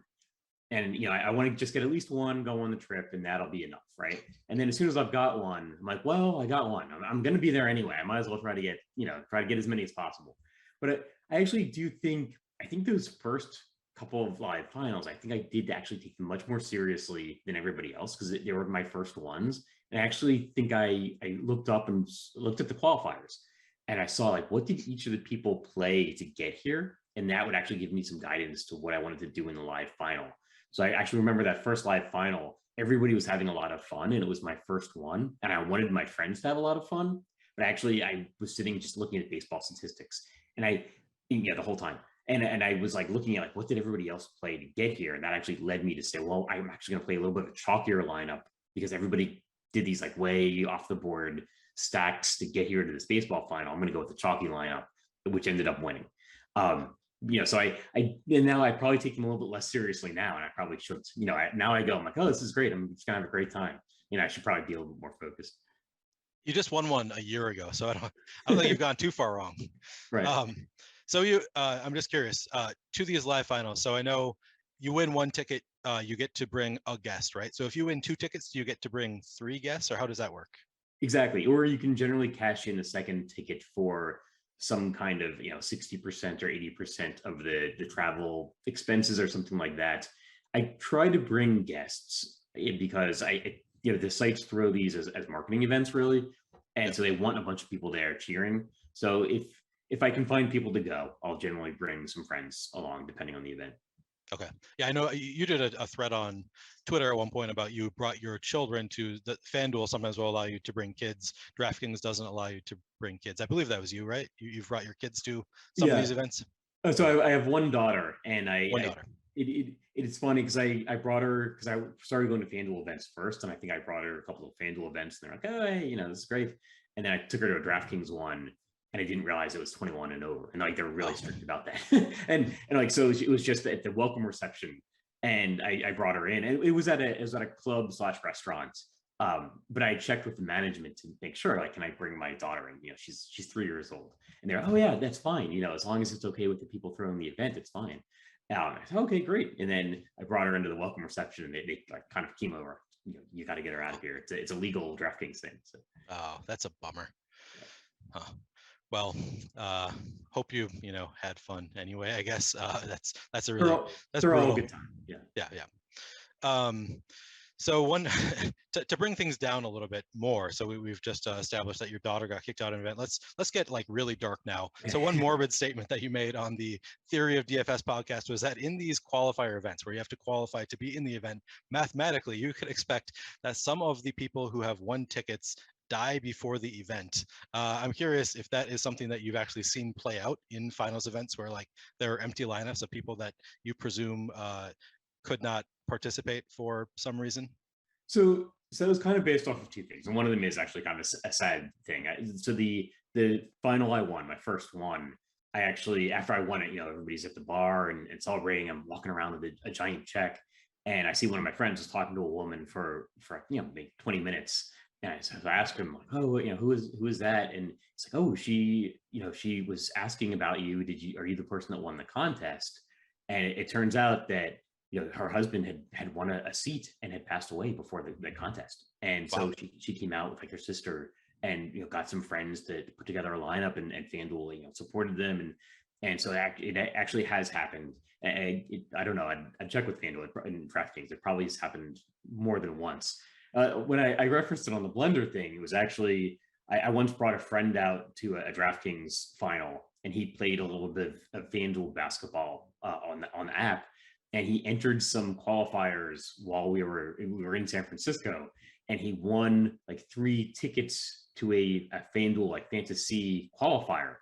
And I want to just get at least one, go on the trip, and that'll be enough, right? And then as soon as I've got one, I'm like, well, I got one. I'm going to be there anyway. I might as well try to get as many as possible. But I actually do think, I think those first couple of live finals, I think I did actually take them much more seriously than everybody else, because they were my first ones. And I actually think I looked up and looked at the qualifiers, and I saw like, what did each of the people play to get here? And that would actually give me some guidance to what I wanted to do in the live final. So I actually remember that first live final, everybody was having a lot of fun, and it was my first one. And I wanted my friends to have a lot of fun. But actually, I was sitting just looking at baseball statistics, and the whole time. And I was like looking at like, what did everybody else play to get here? And that actually led me to say, well, I'm actually going to play a little bit of a chalkier lineup, because everybody did these like way off the board stacks to get here to this baseball final. I'm going to go with the chalky lineup, which ended up winning. So and now I probably take them a little bit less seriously now, and I probably should. Now I go, I'm like, oh, this is great. I'm just gonna have a great time. I should probably be a little bit more focused. You just won one a year ago, so I don't think you've gone too far wrong. Right. So I'm just curious, to these live finals. So I know you win one ticket, you get to bring a guest, right? So if you win 2 tickets, do you get to bring 3 guests, or how does that work? Exactly. Or you can generally cash in a second ticket for some kind of 60% or 80% of the travel expenses or something like that. I try to bring guests because the sites throw these as marketing events, really, and so they want a bunch of people there cheering. So if I can find people to go, I'll generally bring some friends along, depending on the event. Okay. Yeah, I know you did a thread on Twitter at one point about you brought your children to the FanDuel. Sometimes will allow you to bring kids. Draftkings doesn't allow you to bring kids. I believe that was you, right? You've brought your kids to some of these events. So I have one daughter, and one daughter. It's funny because I brought her, because I started going to FanDuel events first, and I think I brought her a couple of FanDuel events, and they're like, oh, hey, this is great. And then I took her to a DraftKings one, and I didn't realize it was 21 and over, and like they're really strict about that. and like so it was just at the welcome reception, and I brought her in, and it was at a club / restaurant. But I checked with the management to make sure, like, can I bring my daughter in? She's 3 years old, and they're, oh yeah, that's fine. As long as it's okay with the people throwing the event, it's fine. I said, okay, great. And then I brought her into the welcome reception, and they like kind of came over. You got to get her out of here. It's a legal DraftKings thing. So. Oh, that's a bummer. Huh. Well, hope you had fun anyway. I guess that's a really that's all a good time. Yeah. So one to bring things down a little bit more. So we've just established that your daughter got kicked out of an event. Let's get like really dark now. So one morbid statement that you made on the Theory of DFS podcast was that in these qualifier events where you have to qualify to be in the event, mathematically you could expect that some of the people who have won tickets die before the event. I'm curious if that is something that you've actually seen play out in finals events where like there are empty lineups of people that you presume could not participate for some reason. So it was kind of based off of 2 things, and one of them is actually kind of a sad thing. So the final I won, my first one, I actually, after I won it, everybody's at the bar and celebrating. I'm walking around with a giant check, and I see one of my friends was talking to a woman for maybe 20 minutes. And so I asked him, like, oh, who is that? And it's like, oh, she was asking about you. Are you the person that won the contest? And it turns out that, her husband had won a seat and had passed away before the contest. And Wow. so she came out with like her sister and, got some friends to put together a lineup, and FanDuel, supported them. And so it actually has happened. And I don't know. I'd check with FanDuel and DraftKings. It probably has happened more than once. When I referenced it on the blender thing, it was actually I once brought a friend out to a DraftKings final, and he played a little bit of FanDuel basketball on the app, and he entered some qualifiers while we were in San Francisco, and he won like 3 tickets to a FanDuel like fantasy qualifier.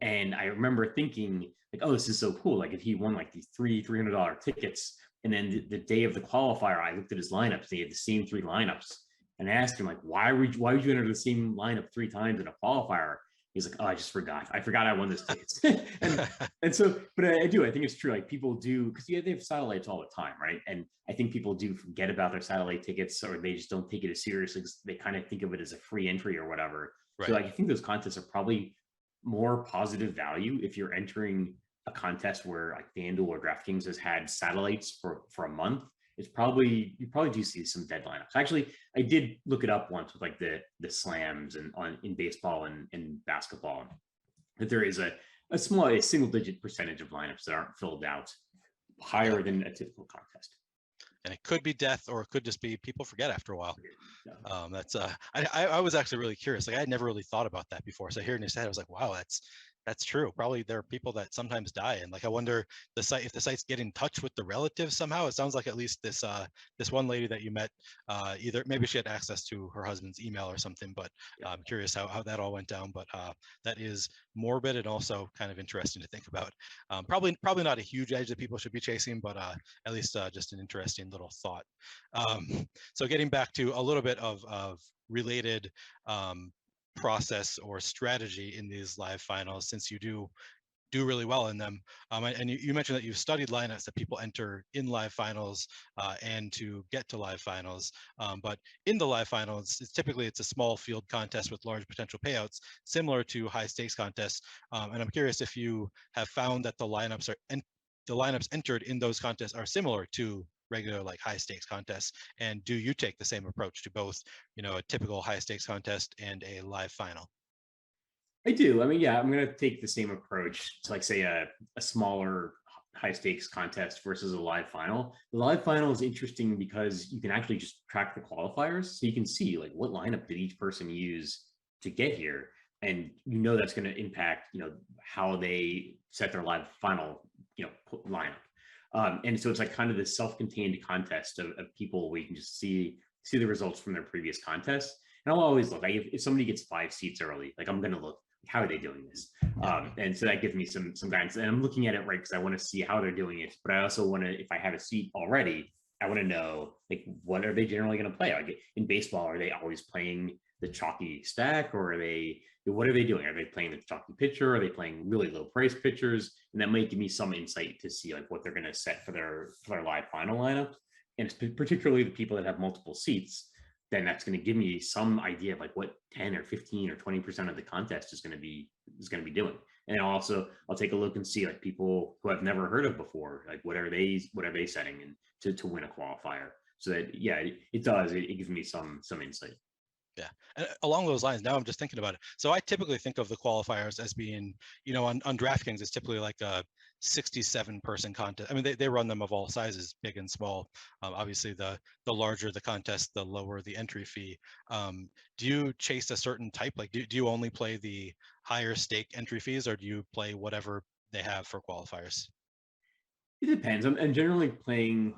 And I remember thinking like, oh, this is so cool. Like if he won like these $300 tickets, and then the day of the qualifier, I looked at his lineups. He had the same 3 lineups, and I asked him like, why would you enter the same lineup 3 times in a qualifier? He's like, oh, I just forgot. I forgot I won this tickets. and so, but I do. I think it's true. Like people do, because they have satellites all the time, right? And I think people do forget about their satellite tickets, or they just don't take it as seriously because they kind of think of it as a free entry or whatever. Right. So like, I think those contests are probably more positive value if you're entering a contest where like FanDuel or DraftKings has had satellites for a month. You probably do see some dead lineups. Actually, I did look it up once with like the slams and in baseball and basketball, that there is a single digit percentage of lineups that aren't filled out higher than a typical contest. And it could be death, or it could just be people forget after a while. Yeah. That's I was actually really curious. Like I had never really thought about that before. So hearing you say it, I was like, wow, that's true. Probably there are people that sometimes die, and like I wonder if the site's get in touch with the relatives somehow. It sounds like at least this one lady that you met, either maybe she had access to her husband's email or something. But I'm curious how that all went down. But that is morbid and also kind of interesting to think about. Probably not a huge edge that people should be chasing, but at least just an interesting little thought. So getting back to a little bit of related process or strategy in these live finals, since you do really well in them. And you mentioned that you've studied lineups that people enter in live finals and to get to live finals. But in the live finals, it's a small field contest with large potential payouts, similar to high stakes contests. And I'm curious if you have found that the lineups entered in those contests are similar to regular like high stakes contests, and do you take the same approach to both a typical high stakes contest and a live final? I do. I mean, yeah, I'm going to take the same approach to like say a smaller high stakes contest versus a live final. The live final is interesting because you can actually just track the qualifiers, so you can see like what lineup did each person use to get here, and that's going to impact how they set their live final lineup. And so it's like kind of this self-contained contest of people where you can just see the results from their previous contests. And I'll always look, if somebody gets 5 seats early, like I'm going to look, how are they doing this? And so that gives me some guidance. And I'm looking at it right because I want to see how they're doing it. But I also want to, if I have a seat already, I want to know like what are they generally going to play? Like in baseball, are they always playing the chalky stack, or what are they doing? Are they playing the chalky pitcher? Are they playing really low price pitchers? And that might give me some insight to see like what they're going to set for their live final lineup. And particularly the people that have multiple seats, then that's going to give me some idea of like what 10 or 15 or 20% of the contest is going to be doing. And I'll take a look and see like people who I've never heard of before, like what are they setting and to win a qualifier. So that it gives me some insight. Yeah, and along those lines, now I'm just thinking about it. So I typically think of the qualifiers as being, on DraftKings, it's typically like a 67-person contest. I mean, they run them of all sizes, big and small. Obviously, the larger the contest, the lower the entry fee. Do you chase a certain type? Like, do you only play the higher stake entry fees, or do you play whatever they have for qualifiers? It depends. I'm generally playing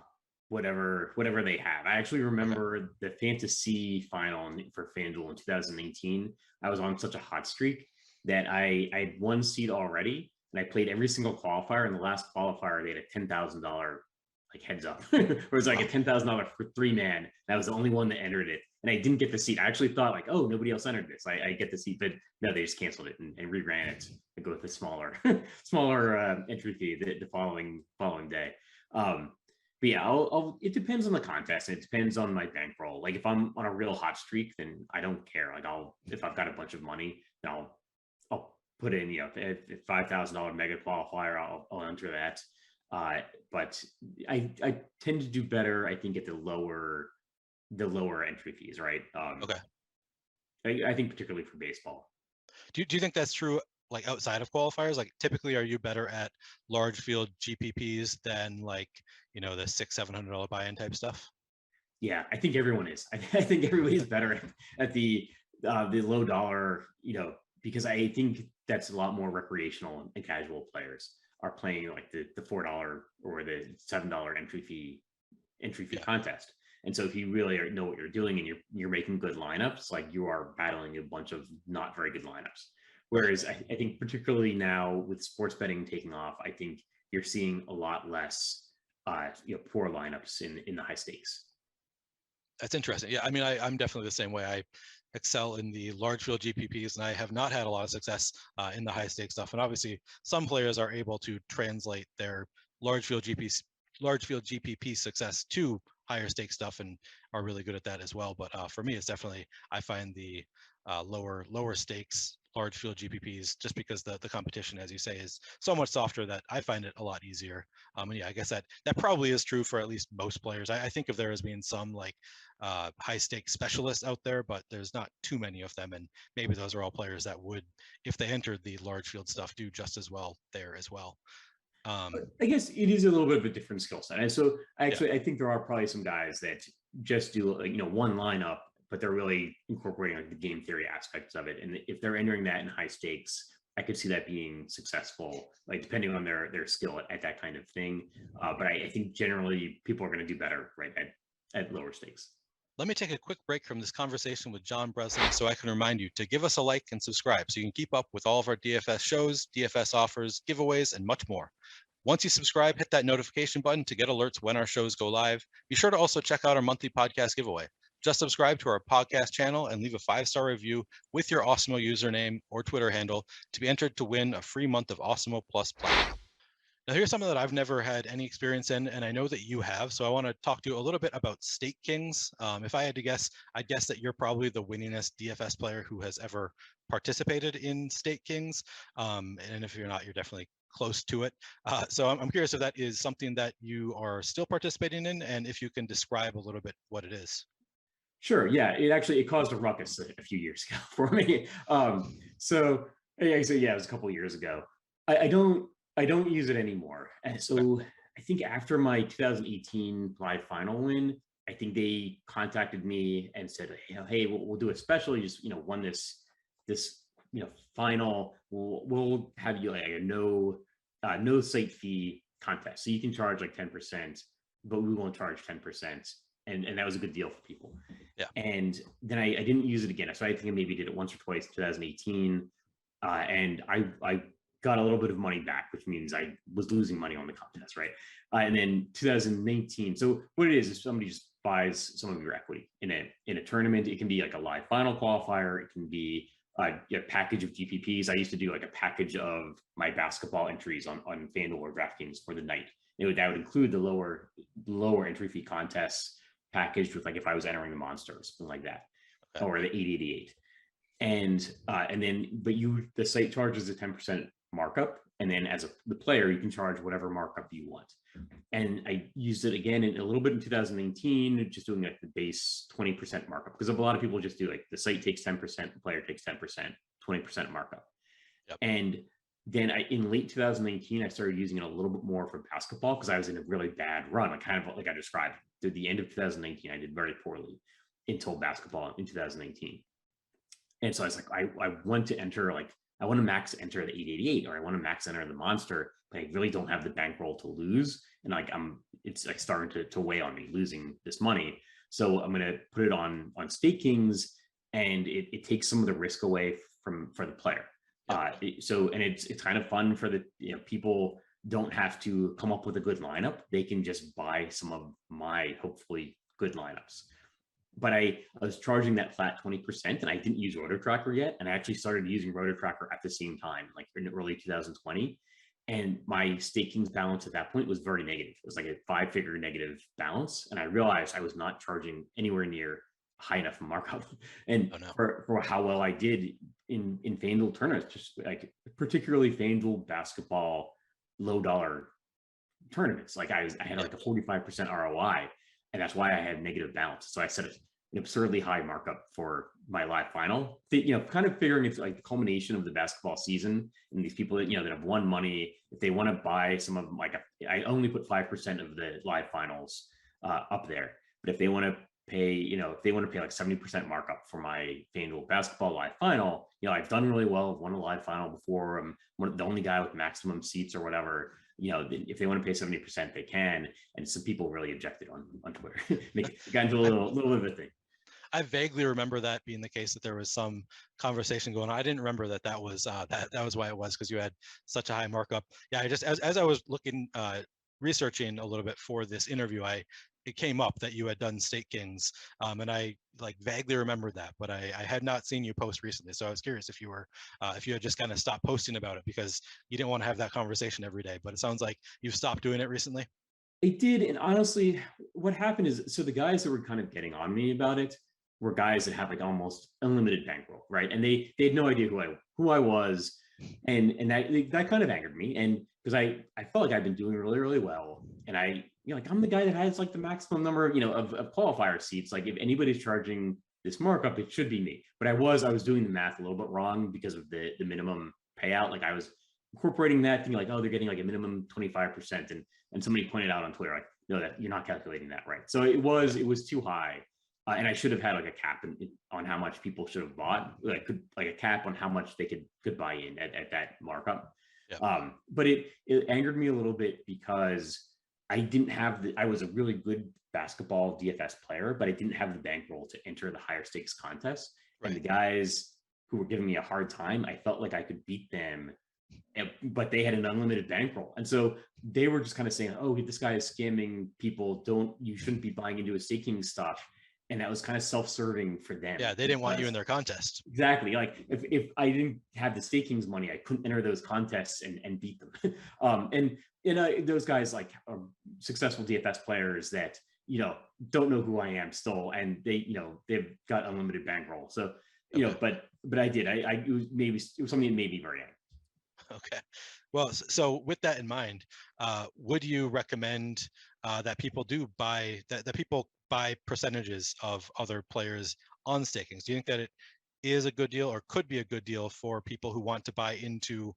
whatever they have. I actually remember the fantasy final for FanDuel in 2018. I was on such a hot streak that I had 1 seat already, and I played every single qualifier. And the last qualifier, they had a $10,000 like heads up, where it was like a $10,000 for 3-man. That was the only one that entered it, and I didn't get the seat. I actually thought like, oh, nobody else entered this. I get the seat, but no, they just canceled it and reran it and go with a smaller entry fee the following day. But yeah, it depends on the contest, and it depends on my bankroll. Like if I'm on a real hot streak, then I don't care. Like if I've got a bunch of money, then I'll put in, if $5,000 mega qualifier, I'll enter that. But I tend to do better, I think, at the lower entry fees, right? Okay. I think particularly for baseball. Do you think that's true, like outside of qualifiers? Like typically, are you better at large field GPPs than like, the $600-700 buy-in type stuff? Yeah, I think everyone is. I think everybody's better at the low dollar, because I think that's a lot more recreational and casual players are playing like the $4 or the $7 entry fee Yeah. contest. And so if you really know what you're doing and you're making good lineups, like you are battling a bunch of not very good lineups. Whereas I think particularly now with sports betting taking off, I think you're seeing a lot less poor lineups in the high stakes. That's interesting. Yeah, I mean, I'm definitely the same way. I excel in the large field GPPs, and I have not had a lot of success in the high stakes stuff. And obviously, some players are able to translate their large field GPP success to higher stakes stuff, and are really good at that as well. But for me, it's definitely, I find the lower stakes large field GPPs, just because the competition, as you say, is so much softer, that I find it a lot easier. And yeah, I guess that probably is true for at least most players. I think of there as being some like high stakes specialists out there, but there's not too many of them, and maybe those are all players that would, if they entered the large field stuff, do just as well there as well. I guess it is a little bit of a different skill set. And so I think there are probably some guys that just do one lineup, but they're really incorporating like the game theory aspects of it. And if they're entering that in high stakes, I could see that being successful, like depending on their skill at that kind of thing. But I think generally people are going to do better right at lower stakes. Let me take a quick break from this conversation with John Breslin so I can remind you to give us a like and subscribe so you can keep up with all of our DFS shows, DFS offers, giveaways, and much more. Once you subscribe, hit that notification button to get alerts when our shows go live. Be sure to also check out our monthly podcast giveaway. Just subscribe to our podcast channel and leave a 5-star review with your Awesemo username or Twitter handle to be entered to win a free month of Awesemo Plus Platinum. Now, here's something that I've never had any experience in, and I know that you have, so I want to talk to you a little bit about StakeKings. If I had to guess, I'd guess that you're probably the winningest DFS player who has ever participated in StakeKings, and if you're not, you're definitely close to it. So I'm curious if that is something that you are still participating in, and if you can describe a little bit what it is. Sure. Yeah, it caused a ruckus a few years ago for me. So it was a couple of years ago. I don't use it anymore. And so I think after my 2018 live final win, I think they contacted me and said, hey, we'll do a special. You just, won this final. We'll have you like a no site fee contest. So you can charge like 10%, but we won't charge 10%. And that was a good deal for people. Yeah. And then I didn't use it again. So I think I maybe did it once or twice in 2018. And I got a little bit of money back, which means I was losing money on the contest, right? And then 2019. So what it is somebody just buys some of your equity in a tournament. It can be like a live final qualifier. It can be a package of GPPs. I used to do like a package of my basketball entries on FanDuel or Draftkings for the night. That would include the lower entry fee contests packaged with like if I was entering the monster or something like that, or the 888. And then the site charges a 10% markup, and then as the player you can charge whatever markup you want. And I used it again in a little bit in 2019, just doing like the base 20% markup, because a lot of people just do like the site takes 10%, the player takes 10%, 20% markup. Yep. And then in late 2019 I started using it a little bit more for basketball, because I was in a really bad run, like kind of like I described. Through the end of 2019 I did very poorly until basketball in 2019. And so I was like, I want to enter, like I want to max enter the 888, or I want to max enter the monster, but I really don't have the bankroll to lose. And like it's like starting to weigh on me, losing this money. So I'm going to put it on StakeKings, and it takes some of the risk away for the player. And it's kind of fun for the people don't have to come up with a good lineup. They can just buy some of my hopefully good lineups. But I was charging that flat 20%, and I didn't use Roto Tracker yet. And I actually started using Roto Tracker at the same time, like in early 2020. And my stakings balance at that point was very negative. It was like a 5-figure negative balance. And I realized I was not charging anywhere near high enough markup. And Oh no. for how well I did in FanDuel tournaments, just like particularly FanDuel basketball low dollar tournaments. Like I had like a 45% ROI, and that's why I had negative balance. So I set an absurdly high markup for my live final. Kind of figuring it's like the culmination of the basketball season, and these people that that have won money, if they want to buy some of like I only put 5% of the live finals up there, but if they want to pay, if they want to pay like 70% markup for my FanDuel basketball live final, I've done really well. I've won a live final before. I'm the only guy with maximum seats or whatever. If they want to pay 70%, they can. And some people really objected on Twitter. It got into a little bit of a thing. I vaguely remember that being the case, that there was some conversation going on. I didn't remember that was that was why it was, because you had such a high markup. Yeah, I just as I was looking researching a little bit for this interview, it came up that you had done StakeKings, and I like vaguely remembered that, but I had not seen you post recently. So I was curious if you were if you had just kind of stopped posting about it because you didn't want to have that conversation every day. But it sounds like you've stopped doing it recently. It did. And honestly, what happened is, so the guys that were kind of getting on me about it were guys that have like almost unlimited bankroll, right? And they had no idea who I was. And that kind of angered me. And because I felt like I've been doing really, really well. And like I'm the guy that has like the maximum number of qualifier seats. Like if anybody's charging this markup, it should be me. But I was doing the math a little bit wrong because of the minimum payout. Like I was incorporating that, thinking like, oh, they're getting like a minimum 25%. And somebody pointed out on Twitter, like, no, that you're not calculating that right. So it was too high. And I should have had like a cap on how much people should have bought, like a cap on how much they could buy in at that markup. Yeah. But it angered me a little bit because I didn't have I was a really good basketball DFS player, but I didn't have the bankroll to enter the higher stakes contests. Right. And the guys who were giving me a hard time, I felt like I could beat them, but they had an unlimited bankroll. And so they were just kind of saying, oh, this guy is scamming people. You shouldn't be buying into his staking stuff. And that was kind of self-serving for them. Yeah, they didn't want you in their contest. Exactly. Like if I didn't have the stakings money, I couldn't enter those contests and beat them. And those guys like are successful DFS players that don't know who I am still, and they've got unlimited bankroll. So but I did. It was something that made me very angry. Okay. Well, so with that in mind, would you recommend that people do buy that people buy percentages of other players on stakings? Do you think that it is a good deal or could be a good deal for people who want to buy into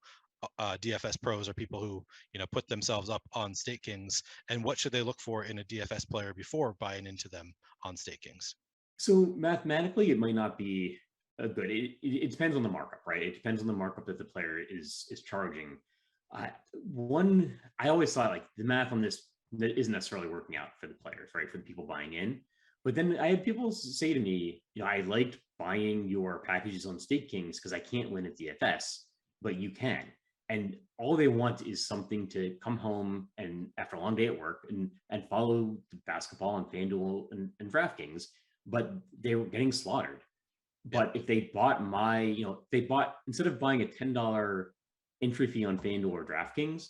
DFS pros or people who put themselves up on stakings? And what should they look for in a DFS player before buying into them on stakings? So mathematically, it might not be good. It depends on the markup, right? It depends on the markup that the player is charging. I always thought like the math on this isn't necessarily working out for the players, right? For the people buying in. But then I had people say to me, I liked buying your packages on StakeKings because I can't win at DFS, but you can. And all they want is something to come home and after a long day at work and follow the basketball and FanDuel and Draftkings, but they were getting slaughtered. But if they bought instead of buying a $10 entry fee on FanDuel or Draftkings,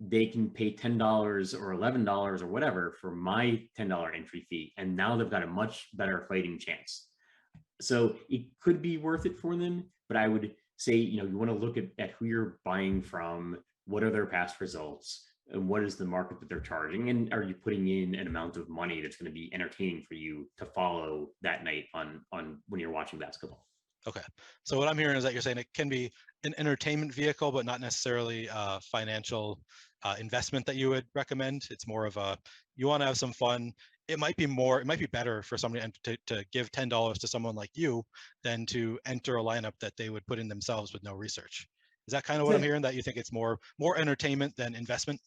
they can pay $10 or $11 or whatever for my $10 entry fee. And now they've got a much better fighting chance. So it could be worth it for them, but I would say, you want to look at who you're buying from, what are their past results, and what is the market that they're charging, and are you putting in an amount of money that's going to be entertaining for you to follow that night on when you're watching basketball. Okay, so what I'm hearing is that you're saying it can be an entertainment vehicle, but not necessarily a financial investment that you would recommend. It's more of you want to have some fun. It might be better for somebody to give $10 to someone like you than to enter a lineup that they would put in themselves with no research. Is that kind of what I'm hearing, that you think it's more entertainment than investment?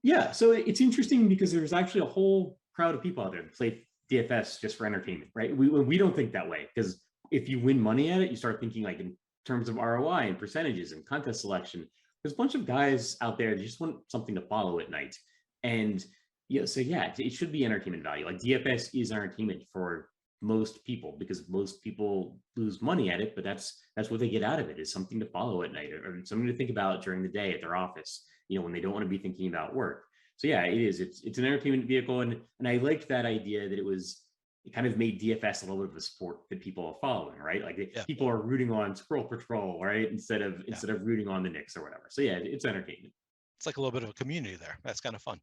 Yeah, so it's interesting because there's actually a whole crowd of people out there that play DFS just for entertainment, right? We don't think that way, because if you win money at it, you start thinking like in terms of ROI and percentages and contest selection. There's a bunch of guys out there that just want something to follow at night. And it should be entertainment value. Like DFS is entertainment for most people because most people lose money at it, but that's what they get out of it, is something to follow at night or something to think about during the day at their office. when they don't want to be thinking about work. So yeah, it is. It's an entertainment vehicle, and I liked that idea that it kind of made DFS a little bit of a sport that people are following, right? Like Yeah. people are rooting on Squirrel Patrol, right? Instead of rooting on the Knicks or whatever. So yeah, it's entertainment. It's like a little bit of a community there. That's kind of fun.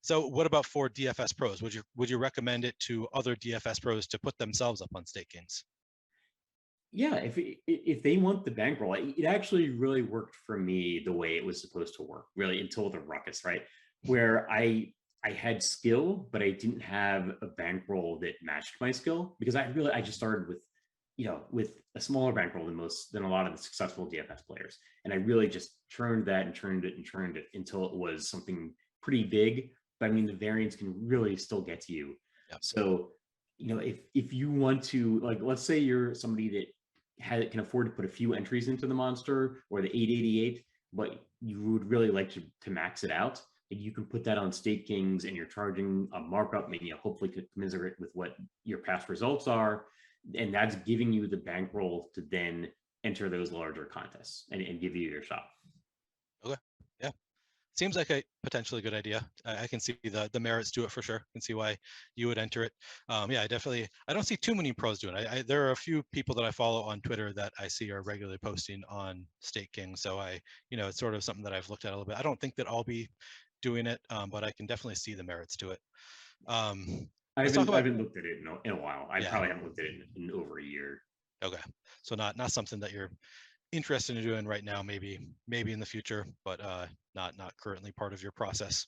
So what about for DFS pros? Would you recommend it to other DFS pros to put themselves up on Stakekings? Yeah, if they want the bankroll, it actually really worked for me the way it was supposed to work, really, until the ruckus, right? Where I had skill, but I didn't have a bankroll that matched my skill, because I just started with with a smaller bankroll than a lot of the successful DFS players, and I really just churned that and churned it and churned it until it was something pretty big. But I mean, the variance can really still get to you. Yep. So if you want to, like, let's say you're somebody that can afford to put a few entries into the monster or the 888, but you would really like to max it out, and you can put that on Stakekings, and you're charging a markup, maybe hopefully commensurate with what your past results are, and that's giving you the bankroll to then enter those larger contests and give you your shot. Okay. Yeah. Seems like a potentially good idea. I can see the merits to it for sure. I can see why you would enter it. Yeah, I don't see too many pros doing it. There are a few people that I follow on Twitter that I see are regularly posting on Stakekings. So it's sort of something that I've looked at a little bit. I don't think that I'll be doing it, but I can definitely see the merits to it. I haven't looked at it in a while. I probably haven't looked at it in over a year. Okay, so not something that you're interested in doing right now, maybe in the future, but not currently part of your process.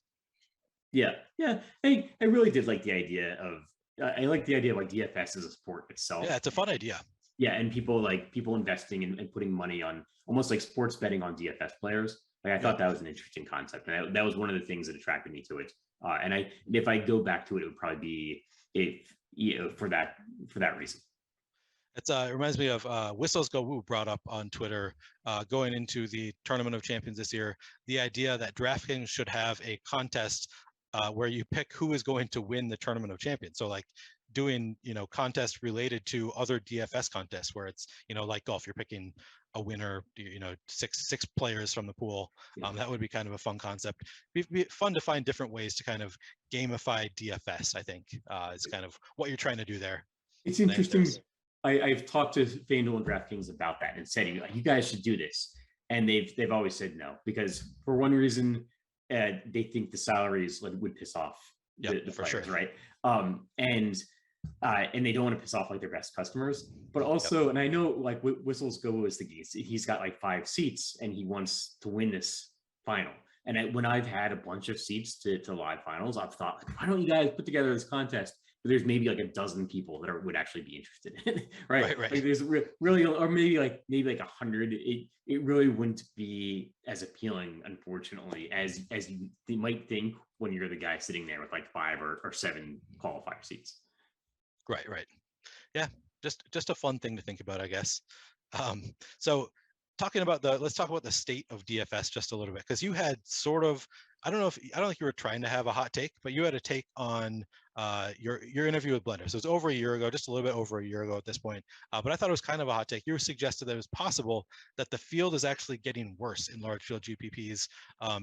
Yeah. I really did like the idea of I like the idea of like DFS as a sport itself. Yeah, it's a fun idea. Yeah, and people investing and putting money on almost like sports betting on DFS players. Like I thought that was an interesting concept, and that was one of the things that attracted me to it. And if I go back to it, it would probably be for that reason. It reminds me of Whistles Go Woo brought up on Twitter going into the Tournament of Champions this year, the idea that Draftkings should have a contest where you pick who is going to win the Tournament of Champions. So like doing, contests related to other DFS contests where it's, like golf, you're picking a winner, six players from the pool. That would be kind of a fun concept. Be fun to find different ways to kind of gamify DFS, I think, is kind of what you're trying to do there. It's interesting. I've talked to FanDuel and DraftKings about that and said, you guys should do this. And they've always said no, because for one reason, they think the salaries would piss off the players, sure. Right? And they don't want to piss off like their best customers, but also, and I know like Whistles Go is the geese. He's got like 5 seats and he wants to win this final. And when I've had a bunch of seats to live finals, I've thought, why don't you guys put together this contest? But there's maybe like a dozen people that would actually be interested in it, right? Like there's really, or maybe like 100. It really wouldn't be as appealing, unfortunately, as you might think when you're the guy sitting there with like 5 or 7 qualifier seats. Right. Yeah, just a fun thing to think about, I guess. So let's talk about the state of DFS just a little bit, because you had sort of, I don't think you were trying to have a hot take, but you had a take on your interview with Blender. So it's over a year ago, just a little bit over a year ago at this point. But I thought it was kind of a hot take. You suggested that it was possible that the field is actually getting worse in large field GPPs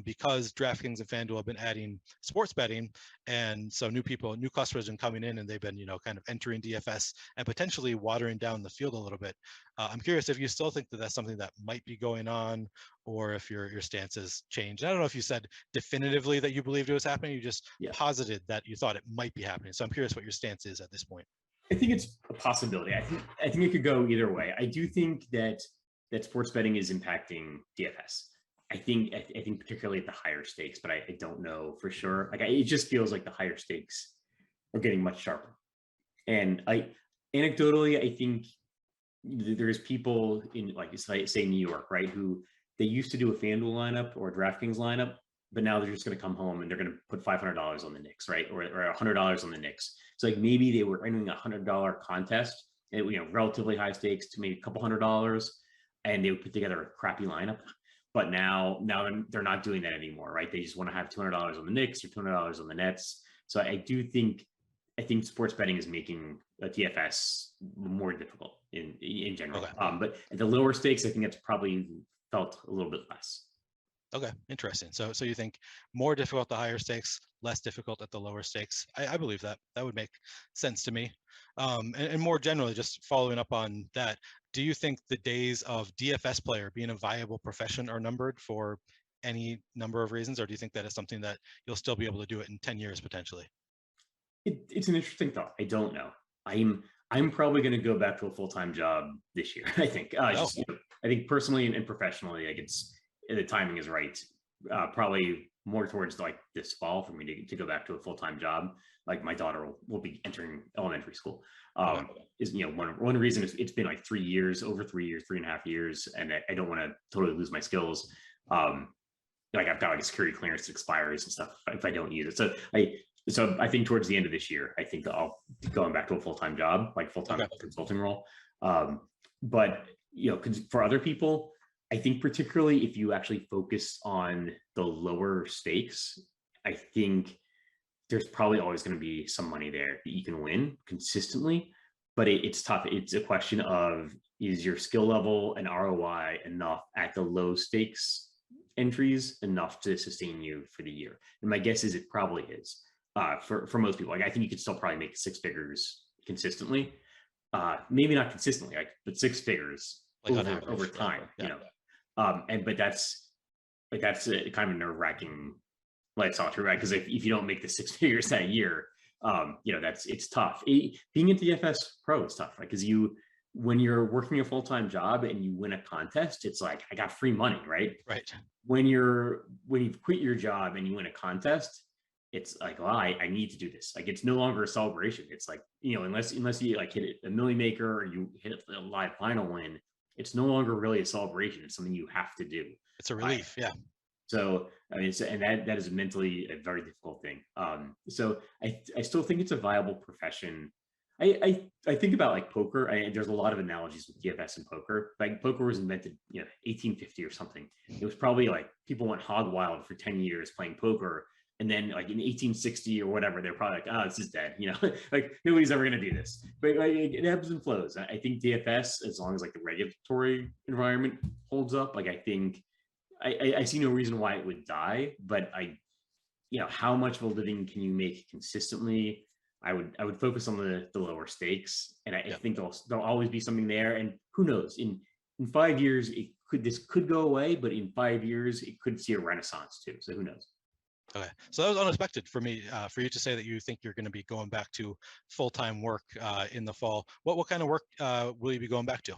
because DraftKings and FanDuel have been adding sports betting, and so new customers have been coming in, and they've been kind of entering DFS and potentially watering down the field a little bit. I'm curious if you still think that that's something that might be going on, or if your stance has changed. I don't know if you said definitively that you believed it was happening. You just posited that you thought it might be happening. So I'm curious what your stance is at this point. I think it's a possibility. I think it could go either way. I do think that sports betting is impacting DFS. I think particularly at the higher stakes, but I don't know for sure. Like it just feels like the higher stakes are getting much sharper. And anecdotally, I think there's people in, like, say New York, right, who they used to do a FanDuel lineup or a DraftKings lineup, but now they're just going to come home and they're going to put $500 on the Knicks, right, or $100 on the Knicks. So like maybe they were entering a $100 contest, and relatively high stakes to maybe a couple $100, and they would put together a crappy lineup. But now they're not doing that anymore, right? They just want to have $200 on the Knicks or $200 on the Nets. So I think sports betting is making a DFS more difficult in general. Okay. But at the lower stakes, I think that's probably felt a little bit less. Okay, interesting. So you think more difficult the higher stakes, less difficult at the lower stakes. I believe that. That would make sense to me. And more generally, just following up on that, do you think the days of DFS player being a viable profession are numbered for any number of reasons, or do you think that is something that you'll still be able to do it in 10 years potentially? It's an interesting thought. I don't know. I'm probably going to go back to a full time job this year. I think. Oh, I think personally and professionally, like it's the timing is right. Probably more towards like this fall for me to go back to a full time job. Like my daughter will be entering elementary school. okay. Is one reason it's been like 3 years, over 3 years, 3.5 years, and I don't want to totally lose my skills. Um, like I've got like a security clearance that expires and stuff if I don't use it. So I think towards the end of this year, I think I'll be going back to a full-time job, like full-time Okay. consulting role. But for other people, I think particularly if you actually focus on the lower stakes, I think there's probably always going to be some money there that you can win consistently. But it's tough. It's a question of, is your skill level and ROI enough at the low stakes entries enough to sustain you for the year? And my guess is it probably is. For most people, like I think you could still probably make 6 figures consistently. Maybe not consistently, but 6 figures Like on over average, time. yeah. But that's a kind of nerve wracking lifestyle, right? Because if you don't make the 6 figures that year, it's tough. Being a DFS pro is tough, right? Because when you're working a full-time job and you win a contest, it's like I got free money, right? Right. When you've quit your job and you win a contest, it's like, well, I need to do this. Like it's no longer a celebration. It's like, unless you like hit a milli maker or you hit a live final win, it's no longer really a celebration. It's something you have to do. It's a relief. Yeah. So I mean, and that is mentally a very difficult thing. So I still think it's a viable profession. I think about like poker. There's a lot of analogies with DFS and poker. Like poker was invented, 1850 or something. It was probably like people went hog wild for 10 years playing poker. And then like in 1860 or whatever, they're probably like, oh, this is dead. Like nobody's ever going to do this. But like, it ebbs and flows. I think DFS, as long as like the regulatory environment holds up, like I think I see no reason why it would die. But how much of a living can you make consistently? I would focus on the lower stakes, and I think there'll always be something there. And who knows? In 5 years, this could go away, but in 5 years, it could see a renaissance too. So who knows? Okay, so that was unexpected for me, for you to say that you think you're going to be going back to full-time work in the fall. What kind of work will you be going back to?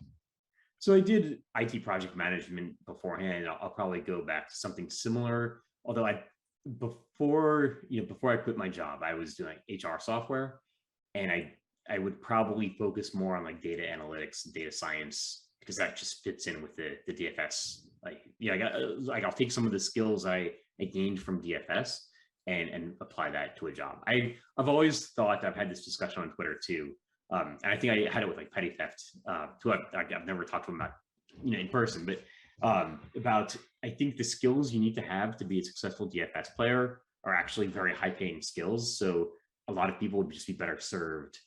So I did IT project management beforehand. I'll probably go back to something similar. Although before I quit my job, I was doing HR software, and I would probably focus more on like data analytics and data science, because that just fits in with the DFS. I'll take some of the skills I gained from DFS and apply that to a job. I've always thought, I've had this discussion on Twitter too, and I think I had it with like petty theft, who I've never talked to him about in person, but about, I think the skills you need to have to be a successful DFS player are actually very high paying skills. So a lot of people would just be better served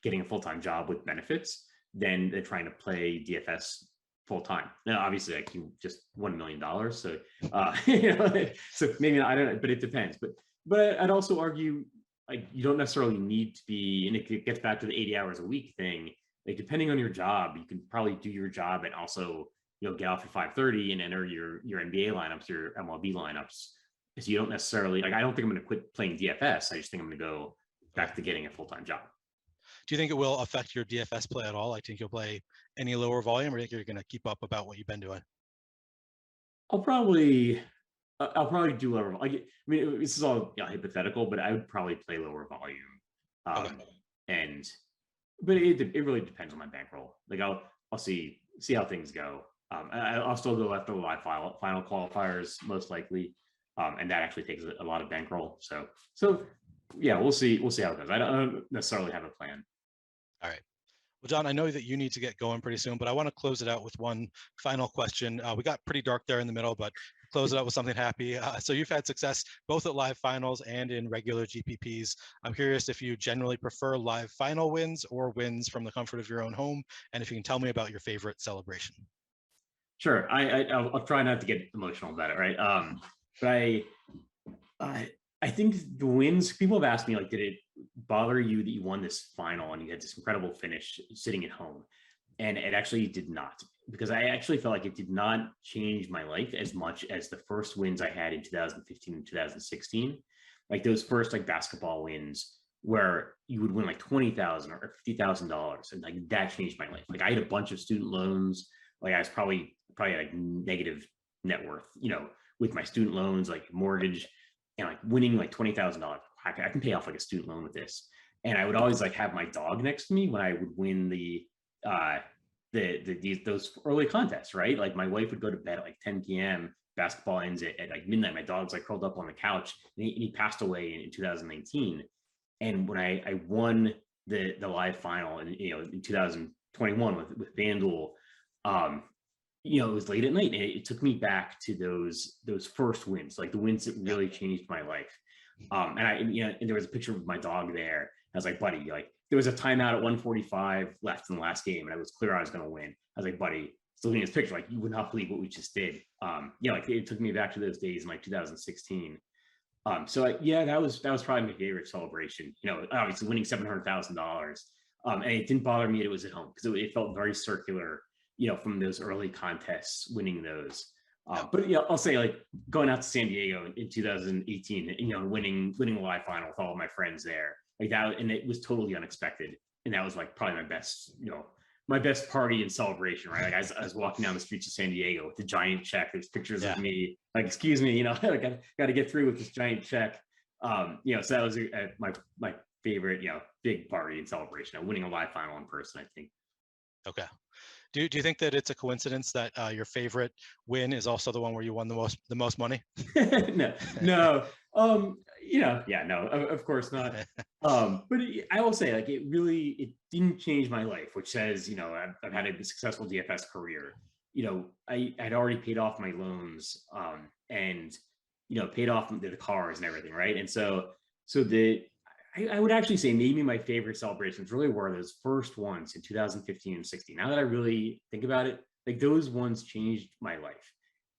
getting a full-time job with benefits than they're trying to play DFS full time. Now, obviously, like you just $1 million. So, so maybe I don't know, but it depends. But I'd also argue, like, you don't necessarily need to be, and it gets back to the 80 hours a week thing. Like, depending on your job, you can probably do your job and also, get off at 5:30 and enter your NBA lineups, your MLB lineups. So you don't necessarily, like, I don't think I'm going to quit playing DFS. I just think I'm going to go back to getting a full-time job. Do you think it will affect your DFS play at all? I think you'll play any lower volume, or do you think you're going to keep up about what you've been doing? I'll probably do lower. I mean, this is all hypothetical, but I would probably play lower volume. Okay. But it really depends on my bankroll. Like I'll see how things go. I'll still go after the live final qualifiers most likely, and that actually takes a lot of bankroll. So yeah, we'll see how it goes. I don't necessarily have a plan. All right. Well, John, I know that you need to get going pretty soon, but I want to close it out with one final question. We got pretty dark there in the middle, but close it out with something happy. So you've had success both at live finals and in regular GPPs. I'm curious if you generally prefer live final wins or wins from the comfort of your own home, and if you can tell me about your favorite celebration. Sure. I'll try not to get emotional about it, right? But I think the wins, people have asked me, like, did it bother you that you won this final and you had this incredible finish sitting at home? And it actually did not, because I actually felt like it did not change my life as much as the first wins I had in 2015 and 2016. Like those first like basketball wins where you would win like $20,000 or $50,000, and like that changed my life. Like I had a bunch of student loans. Like I was probably like negative net worth, with my student loans, like mortgage, and like winning like $20,000. I can pay off like a student loan with this. And I would always like have my dog next to me when I would win those early contests, right? Like my wife would go to bed at like 10 p.m. Basketball ends at like midnight. My dog's like curled up on the couch, and he passed away in 2019. And when I won the live final in 2021 with FanDuel, it was late at night, and it took me back to those first wins, like the wins that really changed my life. And there was a picture of my dog there. I was like, buddy, like there was a timeout at 1:45 left in the last game, and I was clear I was going to win. I was like, buddy, still looking at this picture, like you would not believe what we just did. Like it took me back to those days in like 2016. That was probably my favorite celebration. Obviously winning $700,000, and it didn't bother me that it was at home, because it felt very circular. From those early contests, winning those. But I'll say like going out to San Diego in 2018, winning a live final with all of my friends there, like that, and it was totally unexpected, and that was like probably my best party and celebration, right? Like I was walking down the streets of San Diego with the giant check. There's pictures of me, like, excuse me, like I got to get through with this giant check. So that was my favorite, big party and celebration. Winning a live final in person, I think. Okay. Do you think that it's a coincidence that your favorite win is also the one where you won the most money? No. No, of course not. But I will say, like, it didn't change my life, which says, I've had a successful DFS career. I had already paid off my loans, and paid off the cars and everything, right? And so I would actually say maybe my favorite celebrations really were those first ones in 2015 and 16. Now that I really think about it, like those ones changed my life.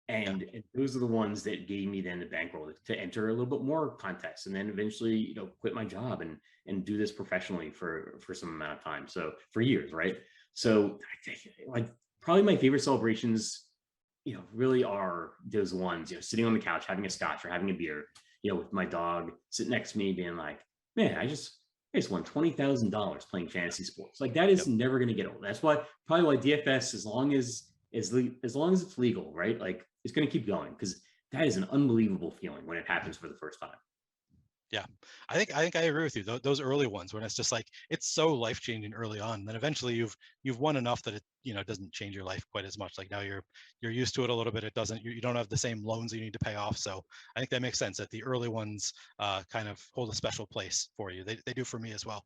And those are the ones that gave me then the bankroll to enter a little bit more contests, and then eventually, quit my job and do this professionally for some amount of time. So for years, right? So I think like probably my favorite celebrations, really are those ones, sitting on the couch, having a scotch or having a beer, with my dog sitting next to me being like, man, I just won $20,000 playing fantasy sports. Like that is never going to get old. That's why DFS, as long as it's legal, right? Like it's going to keep going, because that is an unbelievable feeling when it happens for the first time. Yeah, I think I agree with you. Those early ones, when it's just like it's so life changing early on, then eventually you've won enough that it doesn't change your life quite as much. Like now you're used to it a little bit. It doesn't, you don't have the same loans you need to pay off. So I think that makes sense that the early ones kind of hold a special place for you. They do for me as well.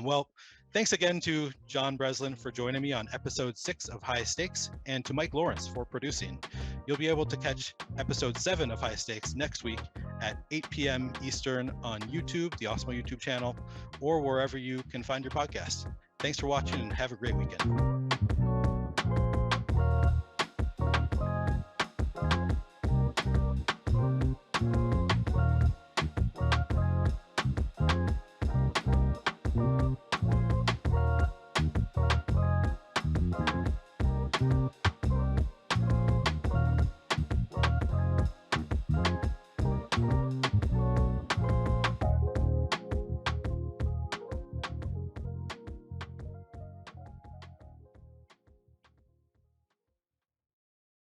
Well, thanks again to John Breslin for joining me on episode 6 of High Stakes, and to Mike Lawrence for producing. You'll be able to catch episode 7 of High Stakes next week at 8 p.m. Eastern on YouTube, the Awesemo YouTube channel, or wherever you can find your podcast. Thanks for watching, and have a great weekend.